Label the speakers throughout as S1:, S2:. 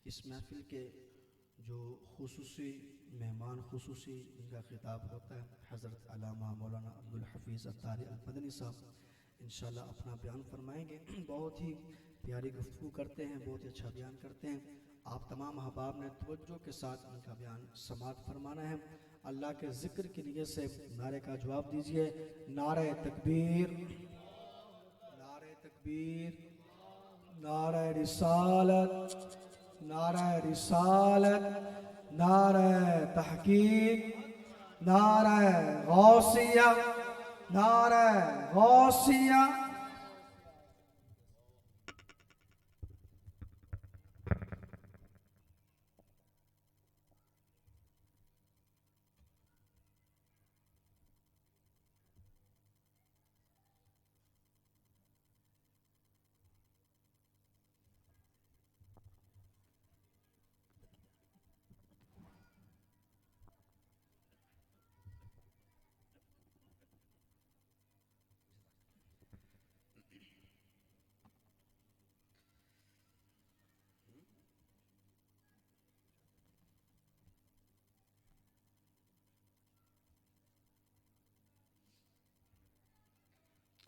S1: इस महफिल के जो खुसूसी मेहमान खुसूसी जिनका खिताब होता है हज़रत अल्लामा मौलाना अब्दुल हफीज़ अत्तारी अल मदनी साहब इंशाल्लाह अपना बयान फरमाएंगे। बहुत ही प्यारी गुफ्तगू करते हैं, बहुत ही अच्छा बयान करते हैं। आप तमाम अहबाब ने तवज्जो के साथ इनका बयान समात फरमाना है। अल्लाह के ज़िक्र की नियत से नारे का जवाब दीजिए। नारे तकबीर, नारे तकबीर, नारे रिसालत, नारे रिसालत, नारे तहकीक, नारे गौसिया, नारे गौसिया।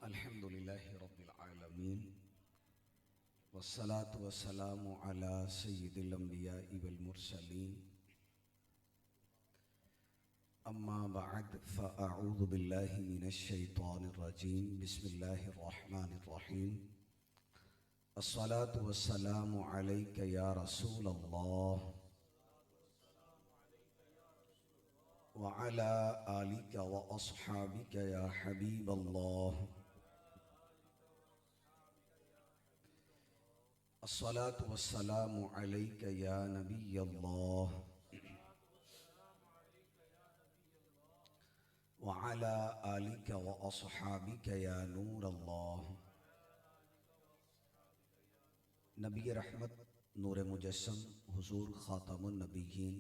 S2: अल्हम्दुलिल्लाहि रब्बिल आलमीन वस्सलातु वस्सलामु अला सय्यिदिल अंबियाइ वल मुरसलीन अम्मा बअद फ़अऊज़ु बिल्लाहि मिनश शैतानिर रजीम बिस्मिल्लाहिर रहमानिर रहीम अस्सलातु वस्सलामु अलैका या रसूलल्लाह व अला आलिका व अस्हाबिका या हबीबल्लाह अस्सलातु वस्सलामु अलैका या नबियल्लाह व अला आलिका व अस्हाबिका या नूरल्लाह। नबी रहमत नूर मुजस्सम हुजूर ख़ातमुन नबिय्यीन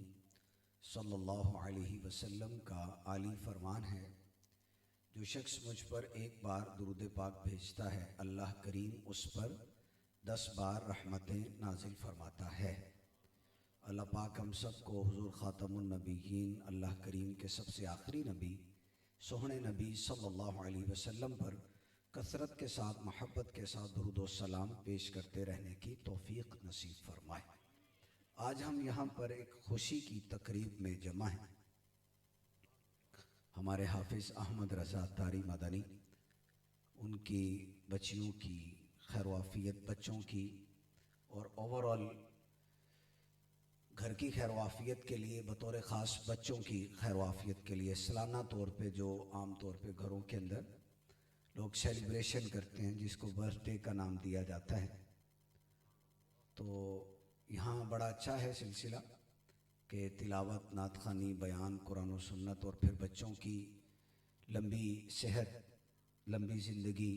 S2: सल्लल्लाहु अलैहि वसल्लम का आली फरमान है, जो शख्स मुझ पर एक बार दुरूद पाक भेजता है अल्लाह करीम उस पर 10 बार रहमतें नाजिल फरमाता है। अल्लाह पाक हम सब को हुजूर ख़ातमुन नबिय्यीन अल्लाह करीम के सबसे आखिरी नबी सोहने नबी सल्लल्लाहु अलैहि वसल्लम पर कसरत के साथ मोहब्बत के साथ दुरूद व सलाम पेश करते रहने की तौफीक नसीब फरमाए। आज हम यहाँ पर एक खुशी की तकरीब में जमा हैं। हमारे हाफिज़ अहमद रज़ा तारी मदनी, उनकी बच्चियों की खैरवाफियत, बच्चों की और ओवरऑल घर की खैरवाफियत के लिए, बतौर ख़ास बच्चों की खैरवाफियत के लिए सालाना तौर पे जो आम तौर पे घरों के अंदर लोग सेलिब्रेशन करते हैं जिसको बर्थडे का नाम दिया जाता है, तो यहाँ बड़ा अच्छा है सिलसिला कि तिलावत, नात ख़ानी, बयान, कुरान और सुन्नत और फिर बच्चों की लंबी सेहत, लंबी ज़िंदगी,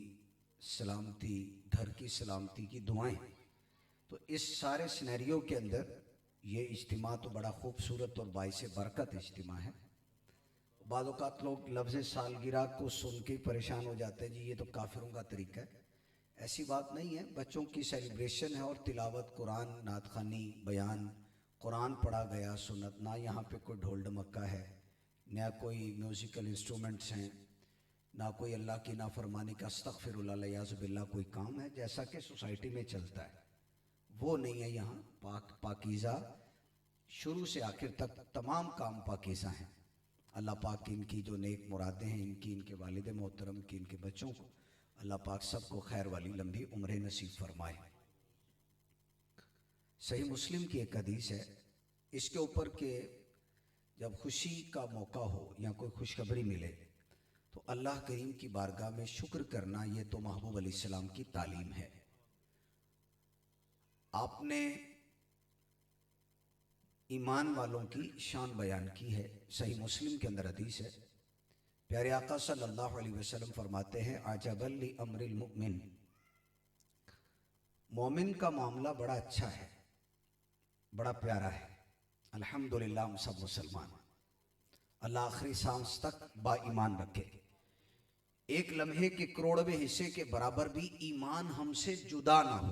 S2: सलामती, घर की सलामती की दुआएं। तो इस सारे सिनेरियो के अंदर ये इज्तिमा तो बड़ा खूबसूरत और बाइसे बरकत इज्तिमा है। बाद औक़ात लोग लफ्ज़ सालगिरह को सुन के परेशान हो जाते हैं, जी ये तो काफिरों का तरीका है। ऐसी बात नहीं है, बच्चों की सेलिब्रेशन है और तिलावत, कुरान, नात ख़ानी, बयान, कुरान पढ़ा गया, सुन्नत, ना यहाँ पे कोई ढोल ढमक्का है, ना कोई म्यूज़िकल इंस्ट्रूमेंट्स हैं, ना कोई अल्लाह की नाफरमानी का अस्तग़फिरुल्लाह लियाज़ु बिल्लाह कोई काम है जैसा कि सोसाइटी में चलता है, वो नहीं है। यहाँ पाकीज़ा शुरू से आखिर तक तमाम काम पाकीज़ा हैं। अल्लाह पाक इनकी जो नेक मुरादें हैं, इनकी, इनके वालिद मोहतरम की, इनके बच्चों को अल्लाह पाक सबको खैर वाली लंबी उम्रें नसीब फरमाए। सही मुस्लिम की एक हदीस है इसके ऊपर के जब खुशी का मौका हो या कोई खुशखबरी मिले तो अल्लाह करीम की बारगाह में शुक्र करना, ये तो महबूब अलैहिस्सलाम की तालीम है। आपने ईमान वालों की शान बयान की है। सही मुस्लिम के अंदर हदीस है, प्यारे आका सल्लल्लाहु अलैहि वसल्लम फरमाते हैं, अजबल लि अम्रिल मुमिन, मोमिन का मामला बड़ा अच्छा है, बड़ा प्यारा है। अल्हम्दुलिल्लाह हम सब मुसलमान, अल्लाह आखिरी सांस तक बा ईमान रखे। एक लम्हे के करोड़वें हिस्से के बराबर भी ईमान हमसे जुदा ना हो।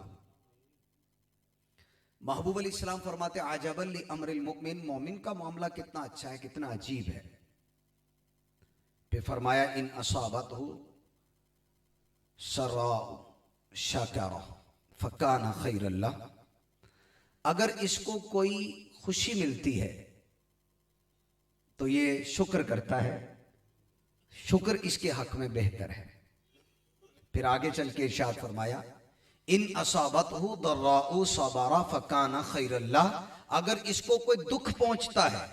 S2: महबूब अली सलाम फरमाते आजबल ली अमरिल मुमिन, मोमिन का मामला कितना अच्छा है, कितना अजीब है। फिर फरमाया इन असाबत हो सरा शकारा फकाना खैरल्लाह, अगर इसको कोई खुशी मिलती है तो ये शुक्र करता है, शुक्र इसके हक में बेहतर है। फिर आगे चल के इरशाद फरमाया इन असाबत हो दर्राउ सबारा फकाना खैरल्लाह, अगर इसको कोई दुख पहुंचता है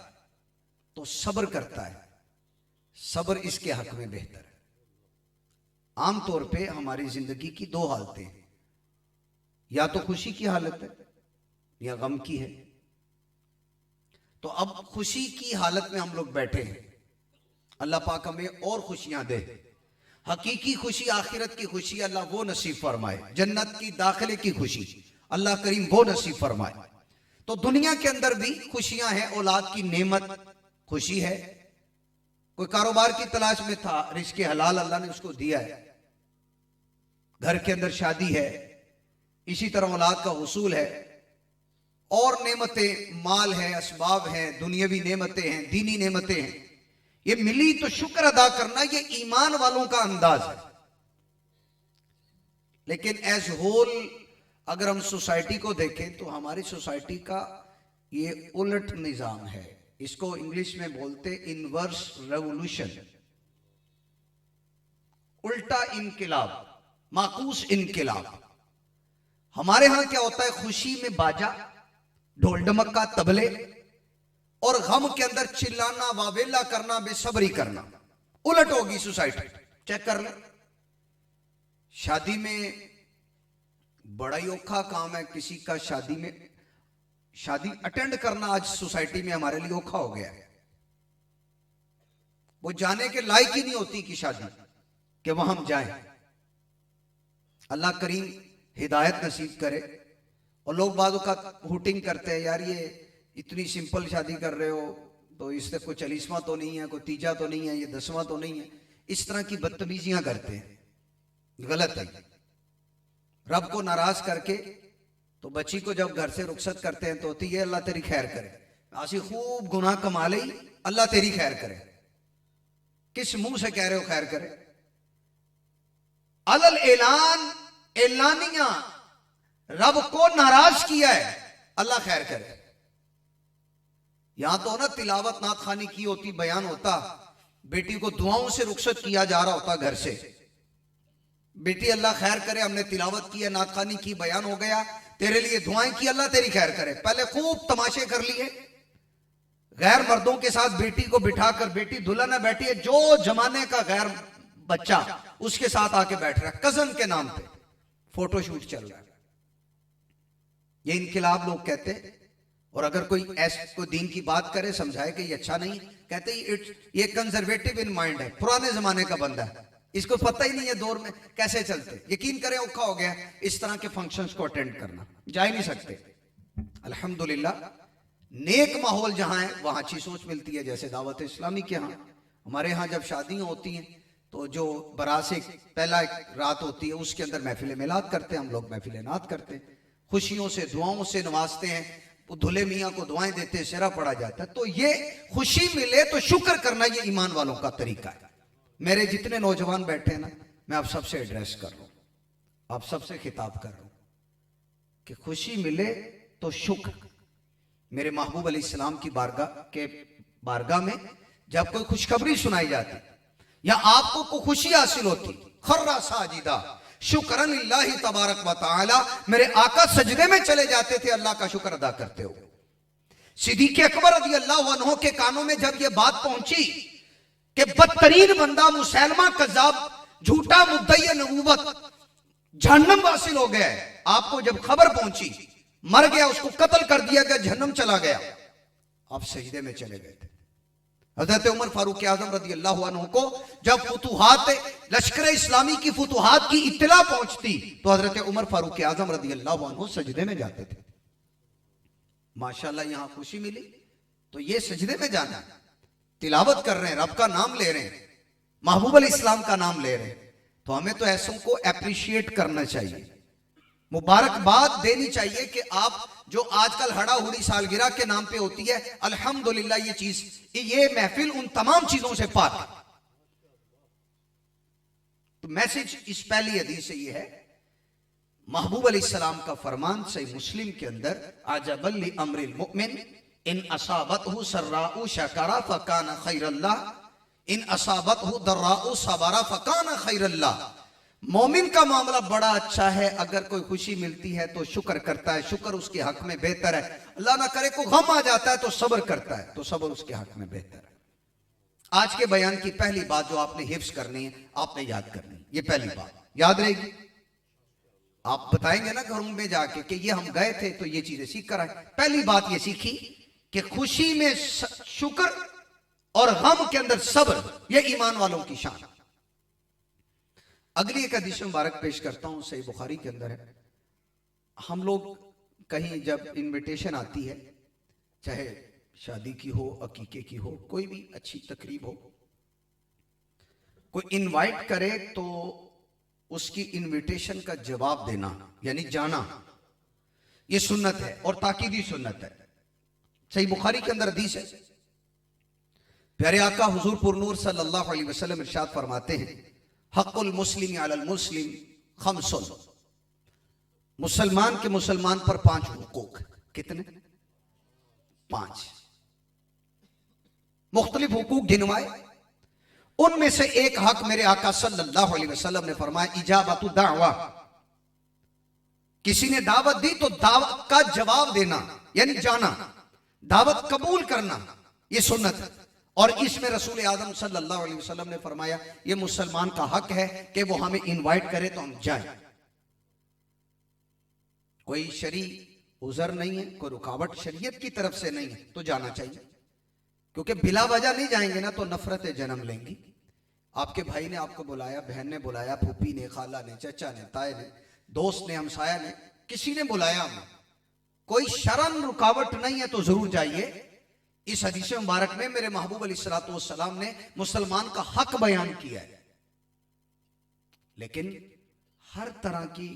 S2: तो सब्र करता है, सब्र इसके हक में बेहतर है। आमतौर पे हमारी जिंदगी की दो हालतें हैं, या तो खुशी की हालत है या गम की है। तो अब खुशी की हालत में हम लोग बैठे हैं, अल्लाह पाक हमें और खुशियां दे, हकीकी खुशी, आखिरत की खुशी अल्लाह वो नसीब फरमाए, जन्नत की दाखिले की खुशी अल्लाह करीम वो नसीब फरमाए। तो दुनिया के अंदर भी खुशियां हैं, औलाद की नेमत खुशी है, कोई कारोबार की तलाश में था, रिज़्क़ हलाल अल्लाह ने उसको दिया है, घर के अंदर शादी है, इसी तरह औलाद का हुसूल है, और नेमतें, माल है, असबाब हैं, दुनियावी नेमतें हैं, दीनी नेमतें हैं, ये मिली तो शुक्र अदा करना, ये ईमान वालों का अंदाज है। लेकिन एज होल अगर हम सोसाइटी को देखें तो हमारी सोसाइटी का ये उलट निजाम है, इसको इंग्लिश में बोलते इनवर्स रेवोल्यूशन, उल्टा इनकिलाब, माकूस इनकिलाब। हमारे यहां क्या होता है, खुशी में बाजा, ढोल ढमक्का, तबले, और गम के अंदर चिल्लाना, वावेला करना, बेसब्री करना। उलट होगी सोसाइटी, चेक कर ले। शादी में बड़ा ही औखा काम है, किसी का शादी में शादी अटेंड करना आज सोसाइटी में हमारे लिए औखा हो गया है। वो जाने के लायक ही नहीं होती कि शादी कि वहां हम जाएं। अल्लाह करीम हिदायत नसीब करे। और लोग बाजों का हुटिंग करते हैं, यार ये इतनी सिंपल शादी कर रहे हो तो इससे कोई 40वां तो नहीं है, कोई तीजा तो नहीं है, ये 10वां तो नहीं है। इस तरह की बदतमीजियां करते हैं, गलत है। रब को नाराज करके तो बच्ची को जब घर से रुखसत करते हैं तो होती है अल्लाह तेरी खैर करे, आसी खूब गुनाह कमा ली, अल्लाह तेरी खैर करे। किस मुंह से कह रहे हो खैर करे? अलल ऐलान, ऐलानिया, रब को नाराज किया है, अल्लाह खैर करे। यहां तो ना तिलावत नात खानी की होती, बयान होता, बेटी को दुआओं से रुखसत किया जा रहा होता घर से, बेटी अल्लाह खैर करे, हमने तिलावत की है, नात खानी की, बयान हो गया, तेरे लिए दुआएं की, अल्लाह तेरी खैर करे। पहले खूब तमाशे कर लिए, गैर मर्दों के साथ बेटी को बिठाकर, बेटी दुल्हन में बैठी है, जो जमाने का गैर बच्चा उसके साथ आके बैठ रहा है, कजन के नाम पे फोटोशूट चल रहा है। ये इनकिलाब लोग कहते हैं। और अगर कोई दीन की बात करे, समझाए कि ये अच्छा नहीं, कहते ये कंजर्वेटिव इन माइंड है, पुराने जमाने का बंदा है, इसको पता ही नहीं है दौर में कैसे चलते। यकीन करें औखा हो गया इस तरह के फंक्शंस को अटेंड करना, जा ही नहीं सकते। अल्हम्दुलिल्लाह नेक माहौल जहां है वहां अच्छी सोच मिलती है। जैसे दावत इस्लामी के यहाँ, हमारे यहाँ जब शादियां होती हैं तो जो बारात से पहला एक रात होती है उसके अंदर महफिल मिलाद करते हैं हम लोग, महफिल नात करते हैं, खुशियों से दुआओं से नवाजते हैं, धुले मियाँ को दुआएं देते हैं, शेरा पढ़ा जाता है। तो ये खुशी मिले तो शुक्र करना, ये ईमान वालों का तरीका है। मेरे जितने नौजवान बैठे हैं ना, मैं आप सबसे एड्रेस कर रहा हूं, आप सबसे खिताब कर रहा हूं कि खुशी मिले तो शुक्र। मेरे महबूब अली सलाम की बारगाह में जब कोई खुशखबरी सुनाई जाती या आपको कोई खुशी हासिल होती, खर्रा साजिदा शुक्रन लिल्लाहि तबारक व तआला, मेरे आका सजदे में चले जाते थे अल्लाह का शुक्र अदा करते हो। सिद्दीक़ अकबर रज़ी अल्लाह अन्हु के कानों में जब यह बात पहुंची कि बदतरीन बंदा मुसैलमा कज़्ज़ाब, झूठा मुद्दई नबूवत, जहन्नम वासिल हो गया है, आपको जब खबर पहुंची, मर गया, उसको कत्ल कर दिया गया, जहन्नम चला गया, आप सजदे में चले गए थे। हजरत उमर फारूक आजम रज़ी अल्लाह अन्हु को जब फुतुहात, लश्कर इस्लामी की फुतुहात की इत्तला पहुंचती तो हजरत उमर फारूक आजम रज़ी अल्लाह अन्हु सजदे में जाते थे। माशाल्लाह यहां खुशी मिली तो ये सजदे में जाना, तिलावत कर रहे हैं, रब का नाम ले रहे हैं, महबूब अली इस्लाम का नाम ले रहे हैं, तो हमें तो ऐसों को एप्रिशिएट करना चाहिए, मुबारकबाद देनी चाहिए कि आप जो आजकल हड़ाहुड़ी सालगिरह के नाम पे होती है, अल्हम्दुलिल्लाह ये चीज, ये महफिल उन तमाम चीजों से पाक है। तो मैसेज इस पहली हदीस से ये है, महबूब अलैहिस्सलाम का फरमान सही मुस्लिम के अंदर, अजबल लि अम्रिल मुमिन इन असाबतहु सर्राउ शकरा फकान खैरल्लाह इन असाबतहु दर्राउ सबरा फकान खैरल्लाह। मोमिन का मामला बड़ा अच्छा है, अगर कोई खुशी मिलती है तो शुक्र करता है, शुक्र उसके हक में बेहतर है। अल्लाह ना करे को गम आ जाता है तो सब्र करता है, तो सब्र उसके हक में बेहतर है। आज के बयान की पहली बात जो आपने हिफ्ज करनी है, आपने याद करनी है, ये पहली बात याद रहेगी। आप बताएंगे ना घरों में जाके कि ये हम गए थे तो ये चीजें सीख कर आए। पहली बात ये सीखी कि खुशी में शुक्र और गम के अंदर सब्र, ये ईमान वालों की शान। अगली एक हदीस मुबारक पेश करता हूं, सही बुखारी के अंदर है। हम लोग कहीं जब इनविटेशन आती है, चाहे शादी की हो, अकीके की हो, कोई भी अच्छी तकरीब हो, कोई इनवाइट करे तो उसकी इनविटेशन का जवाब देना यानी जाना, यह सुन्नत है और ताकीदी सुन्नत है। सही बुखारी के अंदर हदीस है, प्यारे आका हुजूर पुरनूर सल्लल्लाहु अलैहि वसल्लम इरशाद फरमाते हैं, हक़्क़ुल मुस्लिम अलल मुस्लिम खम्सुन, मुसलमान के मुसलमान पर 5 हुकूक। कितने? 5 मुख्तलिफ हुकूक गिनवाए। उनमें से एक हक मेरे आका सल्लल्लाहु अलैहि वसल्लम ने फरमाया, इजाबतु दावा, किसी ने दावत दी तो दावत का जवाब देना यानी जाना, दावत कबूल करना, यह सुन्नत है। और इसमें रसूल आदम सल्लल्लाहु अलैहि वसल्लम ने फरमाया, यह मुसलमान का हक है कि वो हमें इनवाइट करे तो हम जाएं। कोई शरी उज़र नहीं है, कोई रुकावट शरीयत की तरफ से नहीं है तो जाना चाहिए, क्योंकि बिला वजह नहीं जाएंगे ना तो नफरतें जन्म लेंगी। आपके भाई ने आपको बुलाया, बहन ने बुलाया, फूफी ने, खाला ने, चचा ने, ताए ने, दोस्त ने, हमसाया ने, किसी ने बुलाया हमें, कोई शरम रुकावट नहीं है तो जरूर जाइए। इस हदीस मुबारक में मेरे महबूब अलैहिस्सलातु वस्सलाम ने मुसलमान का हक बयान किया है, लेकिन हर तरह की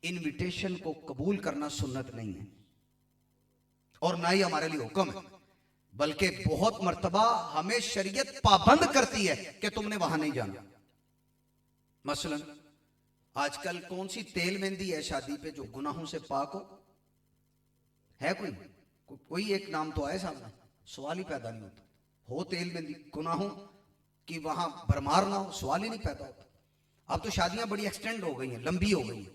S2: इनविटेशन को कबूल करना सुन्नत नहीं है और ना ही हमारे लिए हुक्म है, बल्कि बहुत मर्तबा हमें शरीयत पाबंद करती है कि तुमने वहां नहीं जाना। मसलन आजकल कौन सी तेल मेहंदी है शादी पे जो गुनाहों से पाक हो? है कोई एक नाम तो आए सामने, सवाल ही पैदा नहीं होता। हो तेल मेहंदी, गुनाहों की वहां भरमार ना हो, सवाल ही नहीं पैदा होता। अब तो शादियां बड़ी एक्सटेंड हो गई हैं, लंबी हो गई हैं,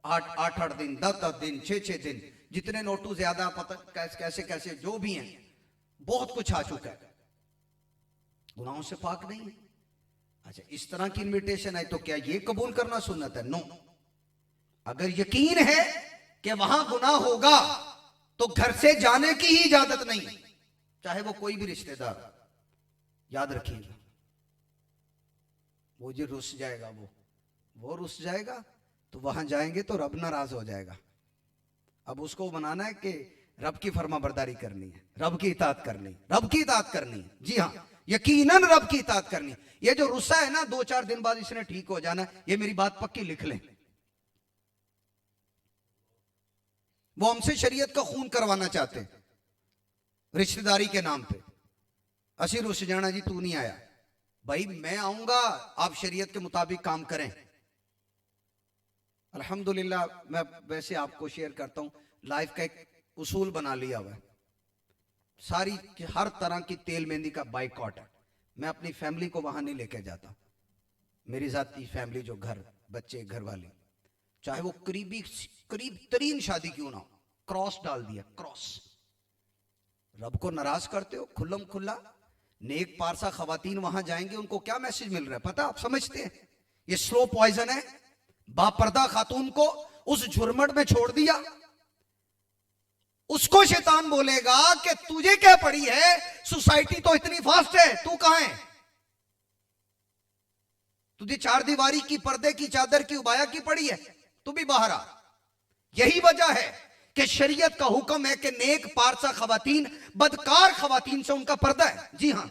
S2: 8-8 दिन, 10-10 दिन, 6-6 दिन, जितने नोटू ज्यादा, पता कैसे कैसे जो भी हैं, बहुत कुछ आ चुका है, गुनाहों से पाक नहीं है। अच्छा, इस तरह की इनविटेशन है तो क्या ये कबूल करना सुन्नत है? नो। अगर यकीन है कि वहां गुनाह होगा तो घर से जाने की ही इजाजत नहीं, चाहे वो कोई भी रिश्तेदार। याद रखिएगा, वो जो रुस जाएगा, वो रुस जाएगा तो वहां जाएंगे तो रब नाराज हो जाएगा। अब उसको बनाना है कि रब की फरमाबरदारी करनी है, रब की इताअत करनी, रब की इताअत करनी है। जी हाँ, यकीनन रब की इताअत करनी। ये जो रुस्सा है ना, 2-4 दिन बाद इसने ठीक हो जाना, ये मेरी बात पक्की लिख लें। वो हमसे शरीयत का खून करवाना चाहते हैं रिश्तेदारी के नाम पे। असी रुस जाना जी, तू नहीं आया, भाई मैं आऊंगा, आप शरीयत के मुताबिक काम करें। अल्हम्दुलिल्लाह, मैं वैसे आपको शेयर करता हूं, लाइफ का एक उसूल बना लिया हुआ है, सारी हर तरह की तेल मेहंदी का बाइकआउट है। मैं अपनी फैमिली को वहां नहीं लेके जाता, मेरी जाती फैमिली, जो घर, बच्चे, घर वाले, चाहे वो करीब तरीन शादी क्यों ना हो, क्रॉस डाल दिया, क्रॉस। रब को नाराज करते हो, खुल्लम खुल्ला। नेक पारसा खवातीन वहां जाएंगे, उनको क्या मैसेज मिल रहा है पता? आप समझते हैं ये स्लो पॉइजन है। बापर्दा खातून को उस झुरमट में छोड़ दिया, उसको शैतान बोलेगा कि तुझे क्या पड़ी है, सोसाइटी तो इतनी फास्ट है, तू कहां है? तुझे 4 दीवारी की, पर्दे की, चादर की, उबाया की पड़ी है, तू भी बाहर आ। यही वजह है कि शरीयत का हुक्म है कि नेक पारसा खवातीन बदकार खवातीन से उनका पर्दा है। जी हां,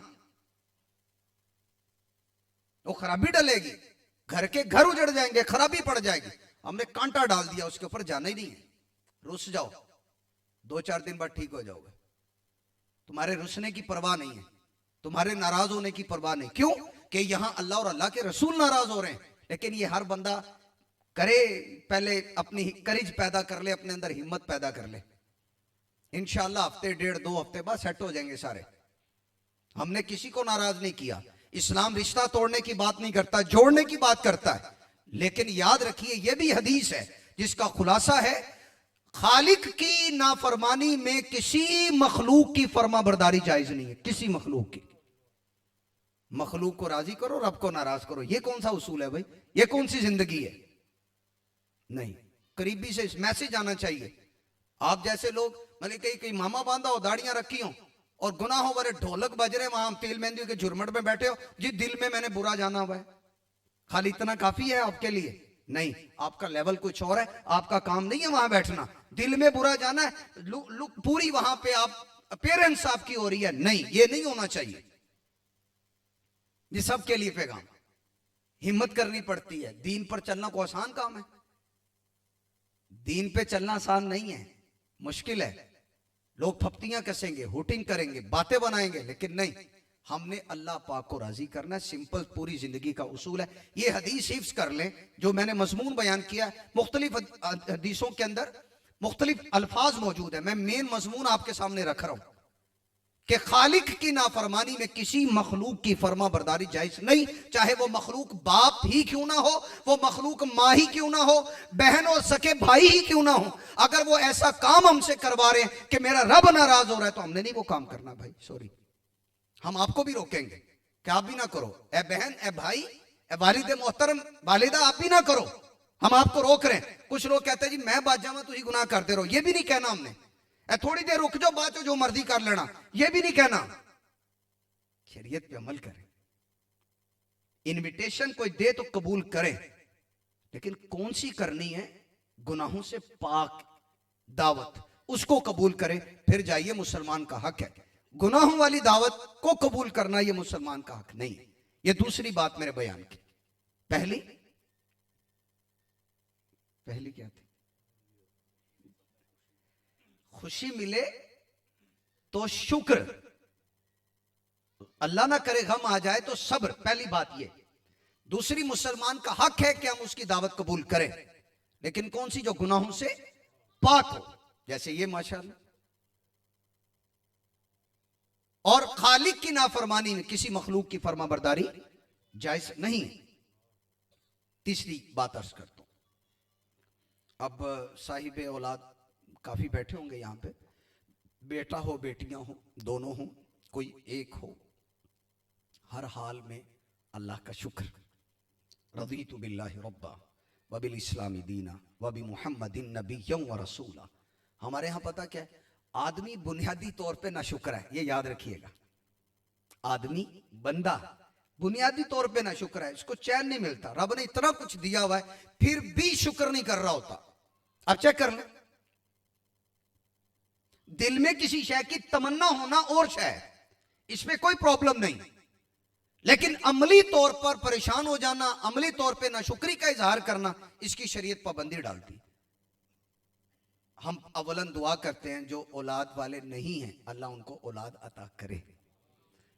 S2: वो खराबी डलेगी, घर के घर उजड़ जाएंगे, खराबी पड़ जाएगी। हमने कांटा डाल दिया, उसके ऊपर जाना ही नहीं है, रुस जाओ। 2-4 दिन बाद ठीक हो जाओगे। तुम्हारे रुसने की परवाह नहीं है, तुम्हारे नाराज होने की परवाह नहीं। क्यों? कि यहां अल्लाह और अल्लाह के रसूल नाराज हो रहे हैं। लेकिन ये हर बंदा करे, पहले अपनी करेज पैदा कर ले, अपने अंदर हिम्मत पैदा कर ले। इंशाल्लाह हफ्ते 1.5-2 हफ्ते बाद सेट हो जाएंगे सारे। हमने किसी को नाराज नहीं किया। इस्लाम रिश्ता तोड़ने की बात नहीं करता, जोड़ने की बात करता है। लेकिन याद रखिए, यह भी हदीस है जिसका खुलासा है, खालिक की नाफरमानी में किसी मखलूक की फर्माबरदारी जायज नहीं है। किसी मखलूक की, मखलूक को राजी करो, रब को नाराज करो। यह कौन सा उसूल है भाई? यह कौन सी जिंदगी है? नहीं, करीबी से मैसेज आना चाहिए। आप जैसे लोग मतलब कहीं मामा बांधा हो, दाढ़ियां रखी हो और गुनाहों वाले ढोलक बज रहे, वहां तेल मेहंदी के झुरमट में बैठे हो, जी दिल में मैंने बुरा जाना हुआ है, खाली इतना काफी है आपके लिए? नहीं, आपका लेवल कुछ और है। आपका काम नहीं है वहां बैठना, दिल में बुरा जाना है, पूरी वहां पे आप अपेरेंस आपकी हो रही है। नहीं, ये नहीं होना चाहिए। ये सबके लिए पैगाम। हिम्मत करनी पड़ती है। दीन पर चलना कोई आसान काम है? दीन पे चलना आसान नहीं है, मुश्किल है। लोग फप्तियां कसेंगे, हुटिंग करेंगे, बातें बनाएंगे, लेकिन नहीं, हमने अल्लाह पाक को राजी करना है। सिंपल पूरी जिंदगी का उसूल है। ये हदीस हिफ्ज कर लें जो मैंने मजमून बयान किया। मुख्तलिफ हदीसों के अंदर मुख्तलिफ अल्फाज मौजूद है। मैं मेन मजमून आपके सामने रख रहा हूं कि खालिक की नाफरमानी में किसी मखलूक की फर्मा बरदारी जायज नहीं। चाहे वो मखलूक बाप ही क्यों ना हो, वो मखलूक माँ ही क्यों ना हो, बहन और सके भाई ही क्यों ना हो। अगर वो ऐसा काम हमसे करवा रहे हैं कि मेरा रब नाराज हो रहा है, तो हमने नहीं वो काम करना भाई, सॉरी। हम आपको भी रोकेंगे कि आप भी ना करो। ए बहन, ए भाई, ए वालिद मोहतरम, वालिदा, आप भी ना करो। हम आपको रोक रहे हैं। कुछ लोग कहते हैं जी मैं बात जावा, तुझे गुनाह करते रहो। ये भी नहीं कहना हमने। थोड़ी देर रुक जाओ, बात जो मर्जी कर लेना, यह भी नहीं कहना। शरीयत पे अमल करें। इनविटेशन कोई दे तो कबूल करें, लेकिन कौन सी करनी है? गुनाहों से पाक दावत, उसको कबूल करें, फिर जाइए। मुसलमान का हक है। गुनाहों वाली दावत को कबूल करना यह मुसलमान का हक नहीं। यह दूसरी बात मेरे बयान की। पहली क्या थी? खुशी मिले तो शुक्र, अल्लाह ना करे गम आ जाए तो सब्र। पहली बात ये। दूसरी, मुसलमान का हक है कि हम उसकी दावत कबूल करें, लेकिन कौन सी? जो गुनाहों से पाक हो, जैसे ये माशाअल्लाह। और खालिक की नाफरमानी में किसी मखलूक की फर्माबरदारी जायज नहीं। तीसरी बात अर्ज करता हूं। अब साहिब औलाद काफी बैठे होंगे यहां पे, बेटा हो बेटियां हो, दोनों हो, कोई एक हो, हर हाल में अल्लाह का शुक्र। रज़ीतु बिल्लाहि रब्बा व बिल इस्लामी दीना व बि मुहम्मदिन नबिय्यन व रसूला। हमारे यहां पता क्या है? आदमी बुनियादी तौर पे ना शुक्र है, ये याद रखिएगा। आदमी, बंदा बुनियादी तौर पे ना शुक्र है। इसको चैन नहीं मिलता। रब ने इतना कुछ दिया हुआ है, फिर भी शुक्र नहीं कर रहा होता। अब चेक कर ले, दिल में किसी शय की तमन्ना होना और शय है, इसमें कोई प्रॉब्लम नहीं। लेकिन अमली तौर पर परेशान हो जाना, अमली तौर पे नाशुक्री का इजहार करना, इसकी शरीयत पाबंदी डालती। हम अवलन दुआ करते हैं जो औलाद वाले नहीं हैं, अल्लाह उनको औलाद अता करे।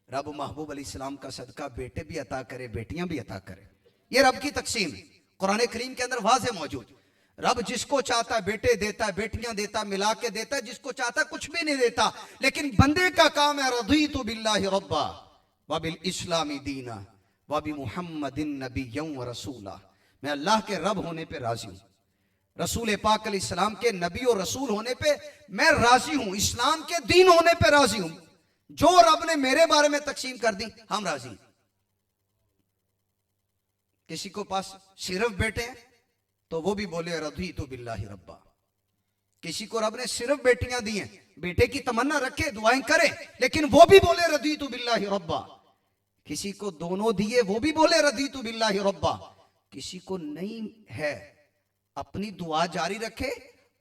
S2: रब महबूब अलैहिस्सलाम का सदका बेटे भी अता करे, बेटियां भी अता करे। ये रब की तकसीम है, कुरान करीम के अंदर वाज़ेह मौजूद। रब जिसको चाहता है बेटे देता है, बेटियां देता है, मिला के देता है। जिसको चाहता है कुछ भी नहीं देता। लेकिन बंदे का काम है, रज़ीतु बिल्लाहि रब्बा व बिल इस्लामी दीना व बि मुहम्मदिन नबिय्यन व रसूला। मैं अल्लाह के रब होने पे राजी हूं, रसूल पाक अलैहिस्सलाम के नबी और रसूल होने पे मैं राजी हूं, इस्लाम के दीन होने पे राजी हूं। जो रब ने मेरे बारे में तकसीम कर दी, हम राजी। किसी को पास सिर्फ बेटे हैं तो वो भी बोले रज़ीतु बिल्लाहि रब्बा। किसी को रब ने सिर्फ बेटियां दी हैं, बेटे की तमन्ना रखे, दुआएं करे, लेकिन वो भी बोले रज़ीतु बिल्लाहि रब्बा। किसी को दोनों दिए, वो भी बोले रज़ीतु बिल्लाहि रब्बा। किसी को नहीं है, अपनी दुआ जारी रखे,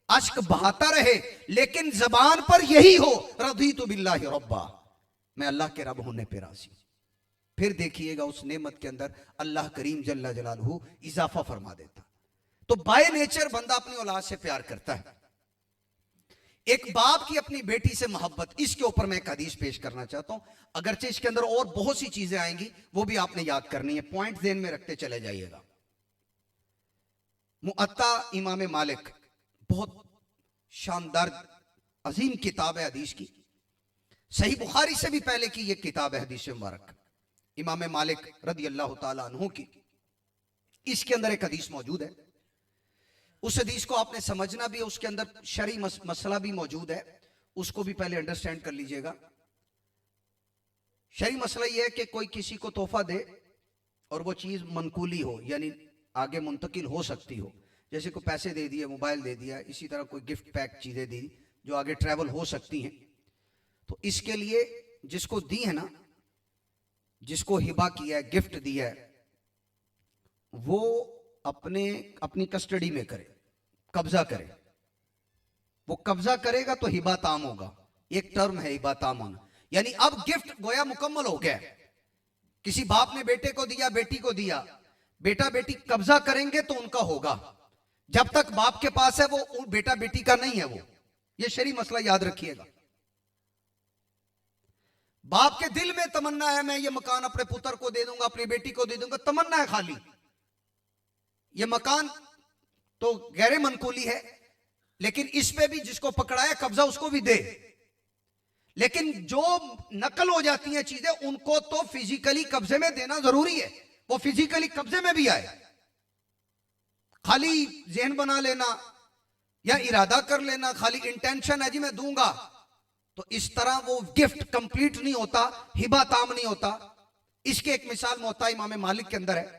S2: अश्क बहाता रहे, लेकिन जबान पर यही हो, रज़ीतु बिल्लाहि रब्बा, मैं अल्लाह के रब होने पे राजी। फिर देखिएगा उस नेमत के अंदर अल्लाह करीम जल्ला जलालहू इजाफा फरमा देता। तो बाय नेचर बंदा अपनी औलाद से प्यार करता है। एक बाप की अपनी बेटी से मोहब्बत, इसके ऊपर मैं एक हदीस पेश करना चाहता हूं। अगरचे इसके अंदर और बहुत सी चीजें आएंगी, वो भी आपने याद करनी है, पॉइंट ध्यान में रखते चले जाइएगा। मुअत्ता इमाम मालिक, बहुत शानदार अजीम किताब है हदीस की, सही बुखारी से भी पहले की यह किताब है हदीस मुबारक, इमाम मालिक रदी अल्लाह ताला अन्हु की। इसके अंदर एक हदीस मौजूद है, उस हदीस को आपने समझना भी है, उसके अंदर शरई मसला भी मौजूद है, उसको भी पहले अंडरस्टैंड कर लीजिएगा। शरई मसला यह है कि कोई किसी को तोहफा दे और वो चीज मनकूली हो, यानी आगे मुंतकिल हो सकती हो, जैसे कोई पैसे दे दिए, मोबाइल दे दिया, इसी तरह कोई गिफ्ट पैक चीजें दी जो आगे ट्रैवल हो सकती हैं। तो इसके लिए जिसको दी है ना, जिसको हिबा किया है, गिफ्ट दिया है, वो अपनी कस्टडी में करे, कब्जा करे। वो कब्जा करेगा तो हिबा ताम होगा, एक टर्म है हिबा ताम होना, यानी अब गिफ्ट गोया मुकम्मल हो गया। किसी बाप ने बेटे को दिया, बेटी को दिया, बेटा बेटी कब्जा करेंगे तो उनका होगा, जब तक बाप के पास है वो बेटा बेटी का नहीं है। वो ये शरई मसला याद रखिएगा। बाप के दिल में तमन्ना है, मैं ये मकान अपने पुत्र को दे दूंगा, अपनी बेटी को दे दूंगा, तमन्ना है खाली। ये मकान तो गैर मनकूली है, लेकिन इस पे भी जिसको पकड़ाया कब्जा उसको भी दे। लेकिन जो नकल हो जाती हैं चीजें, उनको तो फिजिकली कब्जे में देना जरूरी है, वो फिजिकली कब्जे में भी आए। खाली जहन बना लेना या इरादा कर लेना, खाली इंटेंशन है जी मैं दूंगा, तो इस तरह वो गिफ्ट कंप्लीट नहीं होता, हिबा ताम नहीं होता। इसके एक मिसाल मुअत्ता इमाम मालिक के अंदर है।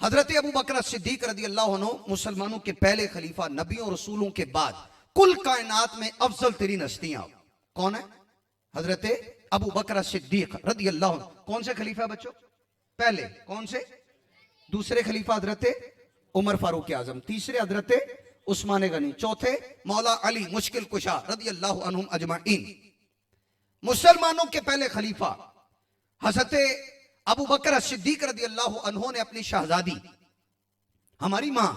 S2: हजरत अबू बकर सिद्दीक रदी अल्लाह अन्हु मुसलमानों के पहले खलीफा, नबियों और रसूलों के बाद कुल कायनात में अफजल तरीन हस्तियां कौन है? हजरत अबू बकर सिद्दीक रदी अल्लाह अन्हु। कौन से खलीफा बच्चों? पहले। कौन से? दूसरे खलीफा हजरत उमर फारूक आजम, तीसरे हजरत उस्मान गनी, चौथे मौला अली मुश्किल कुशा रदी अल्लाह अन्हुम अजमाइन। मुसलमानों के पहले खलीफा हजरत अबू बकर सिद्दीक रदी अल्लाह अन्हों ने अपनी शहजादी, हमारी माँ,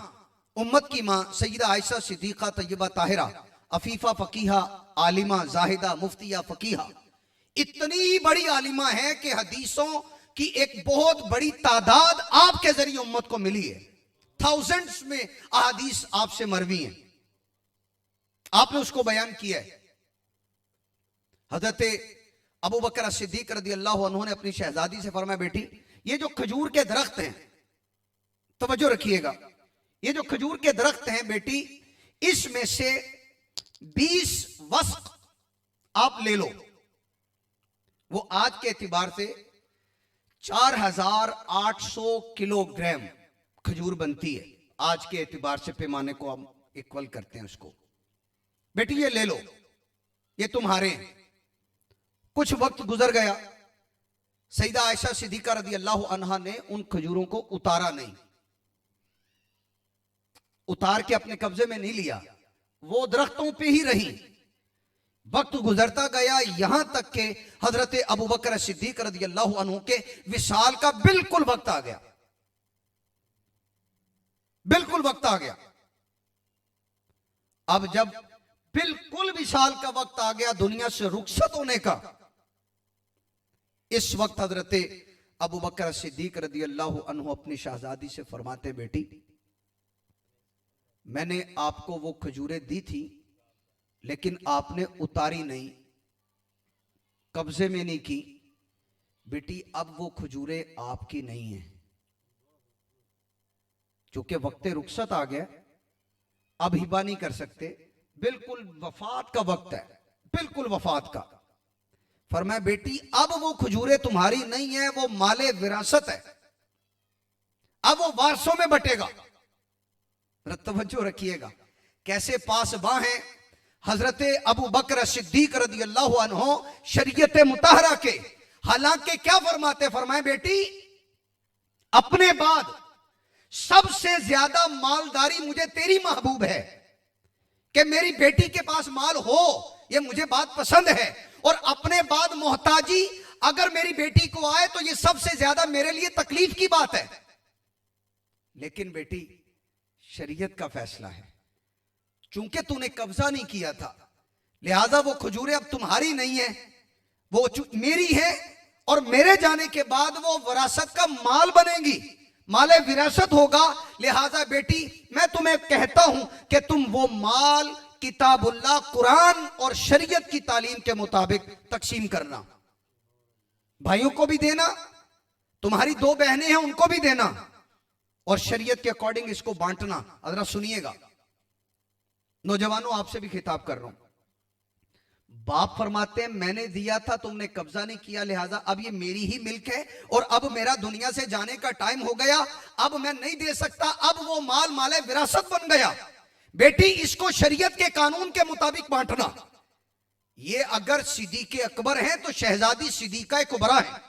S2: उम्मत की माँ सैयदा आयशा सिद्दीका तय्यबा ताहिरा, अफीफा फकीहा, आलिमा जाहिदा मुफ्तिया फकीहा, इतनी बड़ी आलिमा है कि हदीसों की एक बहुत बड़ी तादाद आपके जरिए उम्मत को मिली है। थाउजेंड्स में अहादीस आपसे मरवी हैं, आपने उसको बयान किया है। हजरत अबू बकर सिद्दीक रदी अल्लाह अन्हों ने अपनी शहजादी से फरमाया, बेटी ये जो खजूर के दरख्त हैं, तवज्जो रखिएगा, ये जो खजूर के दरख्त हैं बेटी, इसमें से 20 वस्क आप ले लो। वो आज के एतबार से 4800 किलोग्राम खजूर बनती है। आज के एतबार से पैमाने को हम इक्वल करते हैं उसको। बेटी ये ले लो, ये तुम्हारे। कुछ वक्त गुजर गया, सईदा आयशा सिद्दीका रदी अल्लाह अन्हा ने उन खजूरों को उतारा नहीं, उतार के अपने कब्जे में नहीं लिया, वो दरख्तों पे ही रही। वक्त गुजरता गया, यहां तक के हजरत अबू बकर सिद्दीक रदी अल्लाह अन्हु के विसाल का बिल्कुल वक्त आ गया, बिल्कुल वक्त आ गया। अब जब बिल्कुल विसाल का वक्त आ गया, दुनिया से रुखसत होने का, इस वक्त हजरत अबू बकर सिद्दीक रदी अल्लाह अन्हु अपनी शहजादी से फरमाते, बेटी मैंने आपको वो खजूरें दी थी, लेकिन आपने उतारी नहीं, कब्जे में नहीं की। बेटी अब वो खजूरें आपकी नहीं है, क्योंकि वक्त रुखसत आ गया, अब हिबा नहीं कर सकते, बिल्कुल वफात का वक्त है, बिल्कुल वफात का। फरमाया बेटी अब वो खजूरें तुम्हारी नहीं है, वो माले विरासत है, अब वो वारसों में बटेगा। तवज्जो रखिएगा कैसे पासबां हैं हजरत अबू बकर सिद्दीक रदी अल्लाह अन्हु शरीयत मुताहरा के। हालांकि क्या फरमाते? फरमाए बेटी अपने बाद सबसे ज्यादा मालदारी मुझे तेरी महबूब है, कि मेरी बेटी के पास माल हो, ये मुझे बात पसंद है, और अपने बाद मोहताजी अगर मेरी बेटी को आए तो ये सबसे ज्यादा मेरे लिए तकलीफ की बात है। लेकिन बेटी शरीयत का फैसला है, चूंकि तूने कब्जा नहीं किया था, लिहाजा वो खजूरें अब तुम्हारी नहीं है, वो मेरी है, और मेरे जाने के बाद वो विरासत का माल बनेगी, माले विरासत होगा। लिहाजा बेटी मैं तुम्हें कहता हूं कि तुम वो माल किताबुल्लाह कुरान और शरीयत की तालीम के मुताबिक तकसीम करना, भाइयों को भी देना, तुम्हारी 2 बहनें हैं उनको भी देना, और शरीयत के अकॉर्डिंग इसको बांटना। जरा सुनिएगा नौजवानों, आपसे भी खिताब कर रहा हूं। बाप फरमाते हैं मैंने दिया था, तुमने कब्जा नहीं किया, लिहाजा अब ये मेरी ही मिल्क है, और अब मेरा दुनिया से जाने का टाइम हो गया, अब मैं नहीं दे सकता, अब वो माल माले विरासत बन गया। बेटी इसको शरीयत के कानून के मुताबिक बांटना। ये अगर सिद्दीक़ अकबर हैं तो शहजादी सिद्दीक़ा कुबरा है।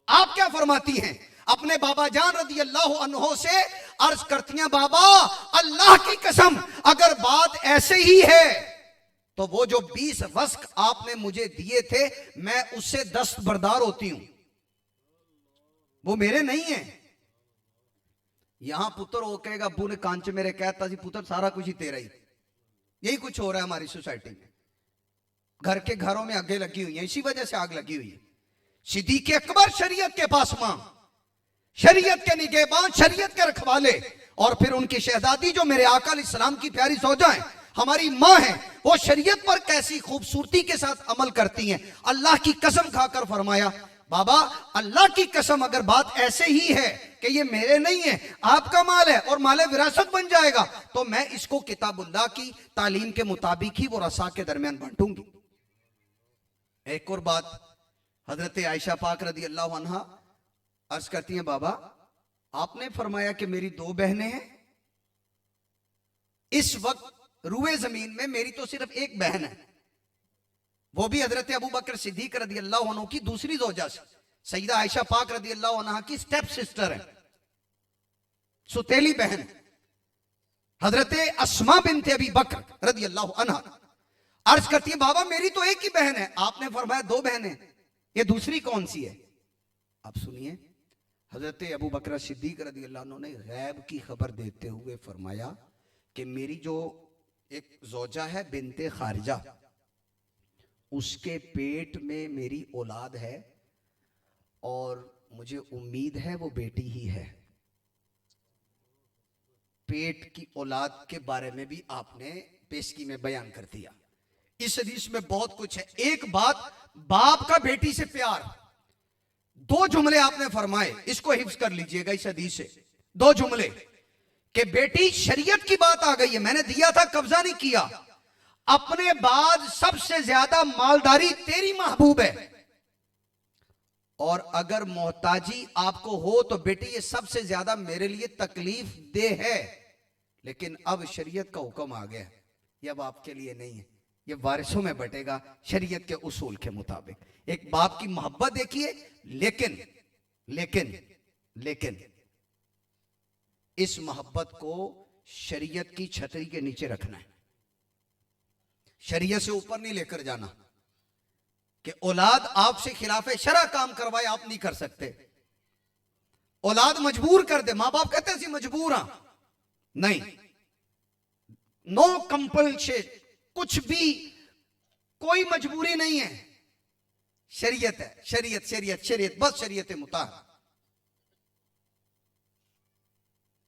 S2: आप क्या फरमाती हैं? अपने बाबा जान रदी अल्लाह अन्हो से अर्ज करती हैं, बाबा अल्लाह की कसम अगर बात ऐसे ही है तो वो जो 20 वस्क आपने मुझे दिए थे मैं उससे दस्तबरदार होती हूं, वो मेरे नहीं है। यहां पुत्र हो कहेगा अब्बू ने कांच मेरे कहता जी पुत्र सारा कुछ ही तेरा ही। यही कुछ हो रहा है हमारी सोसाइटी में, घर के घरों में आगे लगी हुई है, इसी वजह से आग लगी हुई है। सिद्दीक़ अकबर शरीयत के पासमां, शरीयत के निगहबान, शरीयत के रखवाले, और फिर उनकी शहजादी जो मेरे आका अलैहिस्सलाम की प्यारी सौजा है, हमारी मां है, वो शरीयत पर कैसी खूबसूरती के साथ अमल करती हैं। अल्लाह की कसम खाकर फरमाया, बाबा अल्लाह की कसम अगर बात ऐसे ही है कि ये मेरे नहीं है, आपका माल है और माले विरासत बन जाएगा, तो मैं इसको किताबुल्लाह की तालीम के मुताबिक ही वो रसा के दरमियान बांटूंगी। एक और बात, हजरत आयशा पाक रदी अल्लाह अन्हा अर्ज करती हैं, बाबा आपने फरमाया कि मेरी 2 बहनें हैं, इस वक्त रुए जमीन में मेरी तो सिर्फ एक बहन है, वो भी हजरत अबू बकर सिद्दीक रदी अल्लाह अन्हु की दूसरी ज़ौजा से सईदा आयशा पाक रदी अल्लाह अन्हा की स्टेप सिस्टर है, सुतेली बहन। हजरत अस्मा बिन्त अबी बकर रदी अल्लाह अन्हा अर्ज करती है, बाबा मेरी तो एक ही बहन है, आपने फरमाया 2 बहनें, ये दूसरी कौन सी है? आप सुनिए, हजरत अबू बकर सिद्दीक रदी अल्लाह अन्हु ने गैब की खबर देते हुए फरमाया कि मेरी जो एक ज़ौजा है बिन्ते खारिजा, उसके पेट में मेरी औलाद है और मुझे उम्मीद है वो बेटी ही है। पेट की औलाद के बारे में भी आपने पेशगी में बयान कर दिया। इस हदीस में बहुत कुछ है। एक बात, बाप का बेटी से प्यार, 2 जुमले आपने फरमाए, इसको हिफ्ज कर लीजिएगा इस हदीस से। 2 जुमले कि बेटी शरीयत की बात आ गई है, मैंने दिया था कब्जा नहीं किया, अपने बाद सबसे ज्यादा मालदारी तेरी महबूब है, और अगर मोहताजी आपको हो तो बेटी ये सबसे ज्यादा मेरे लिए तकलीफ दे है, लेकिन अब शरीयत का हुक्म आ गया, ये अब आपके लिए नहीं है, ये वारिसों में बटेगा शरीयत के उसूल के मुताबिक। एक बाप की मोहब्बत देखिए, लेकिन लेकिन लेकिन इस मोहब्बत को शरीयत की छतरी के नीचे रखना है, शरीयत से ऊपर नहीं लेकर जाना कि औलाद आपसे खिलाफे शरअ काम करवाए आप नहीं कर सकते, औलाद मजबूर कर दे, मां बाप कहते हैं मजबूर हां, नहीं, नो कंपल्शन, कुछ भी कोई मजबूरी नहीं है, शरीयत है, शरीयत शरीयत शरीयत, बस शरीयत मुताहरा।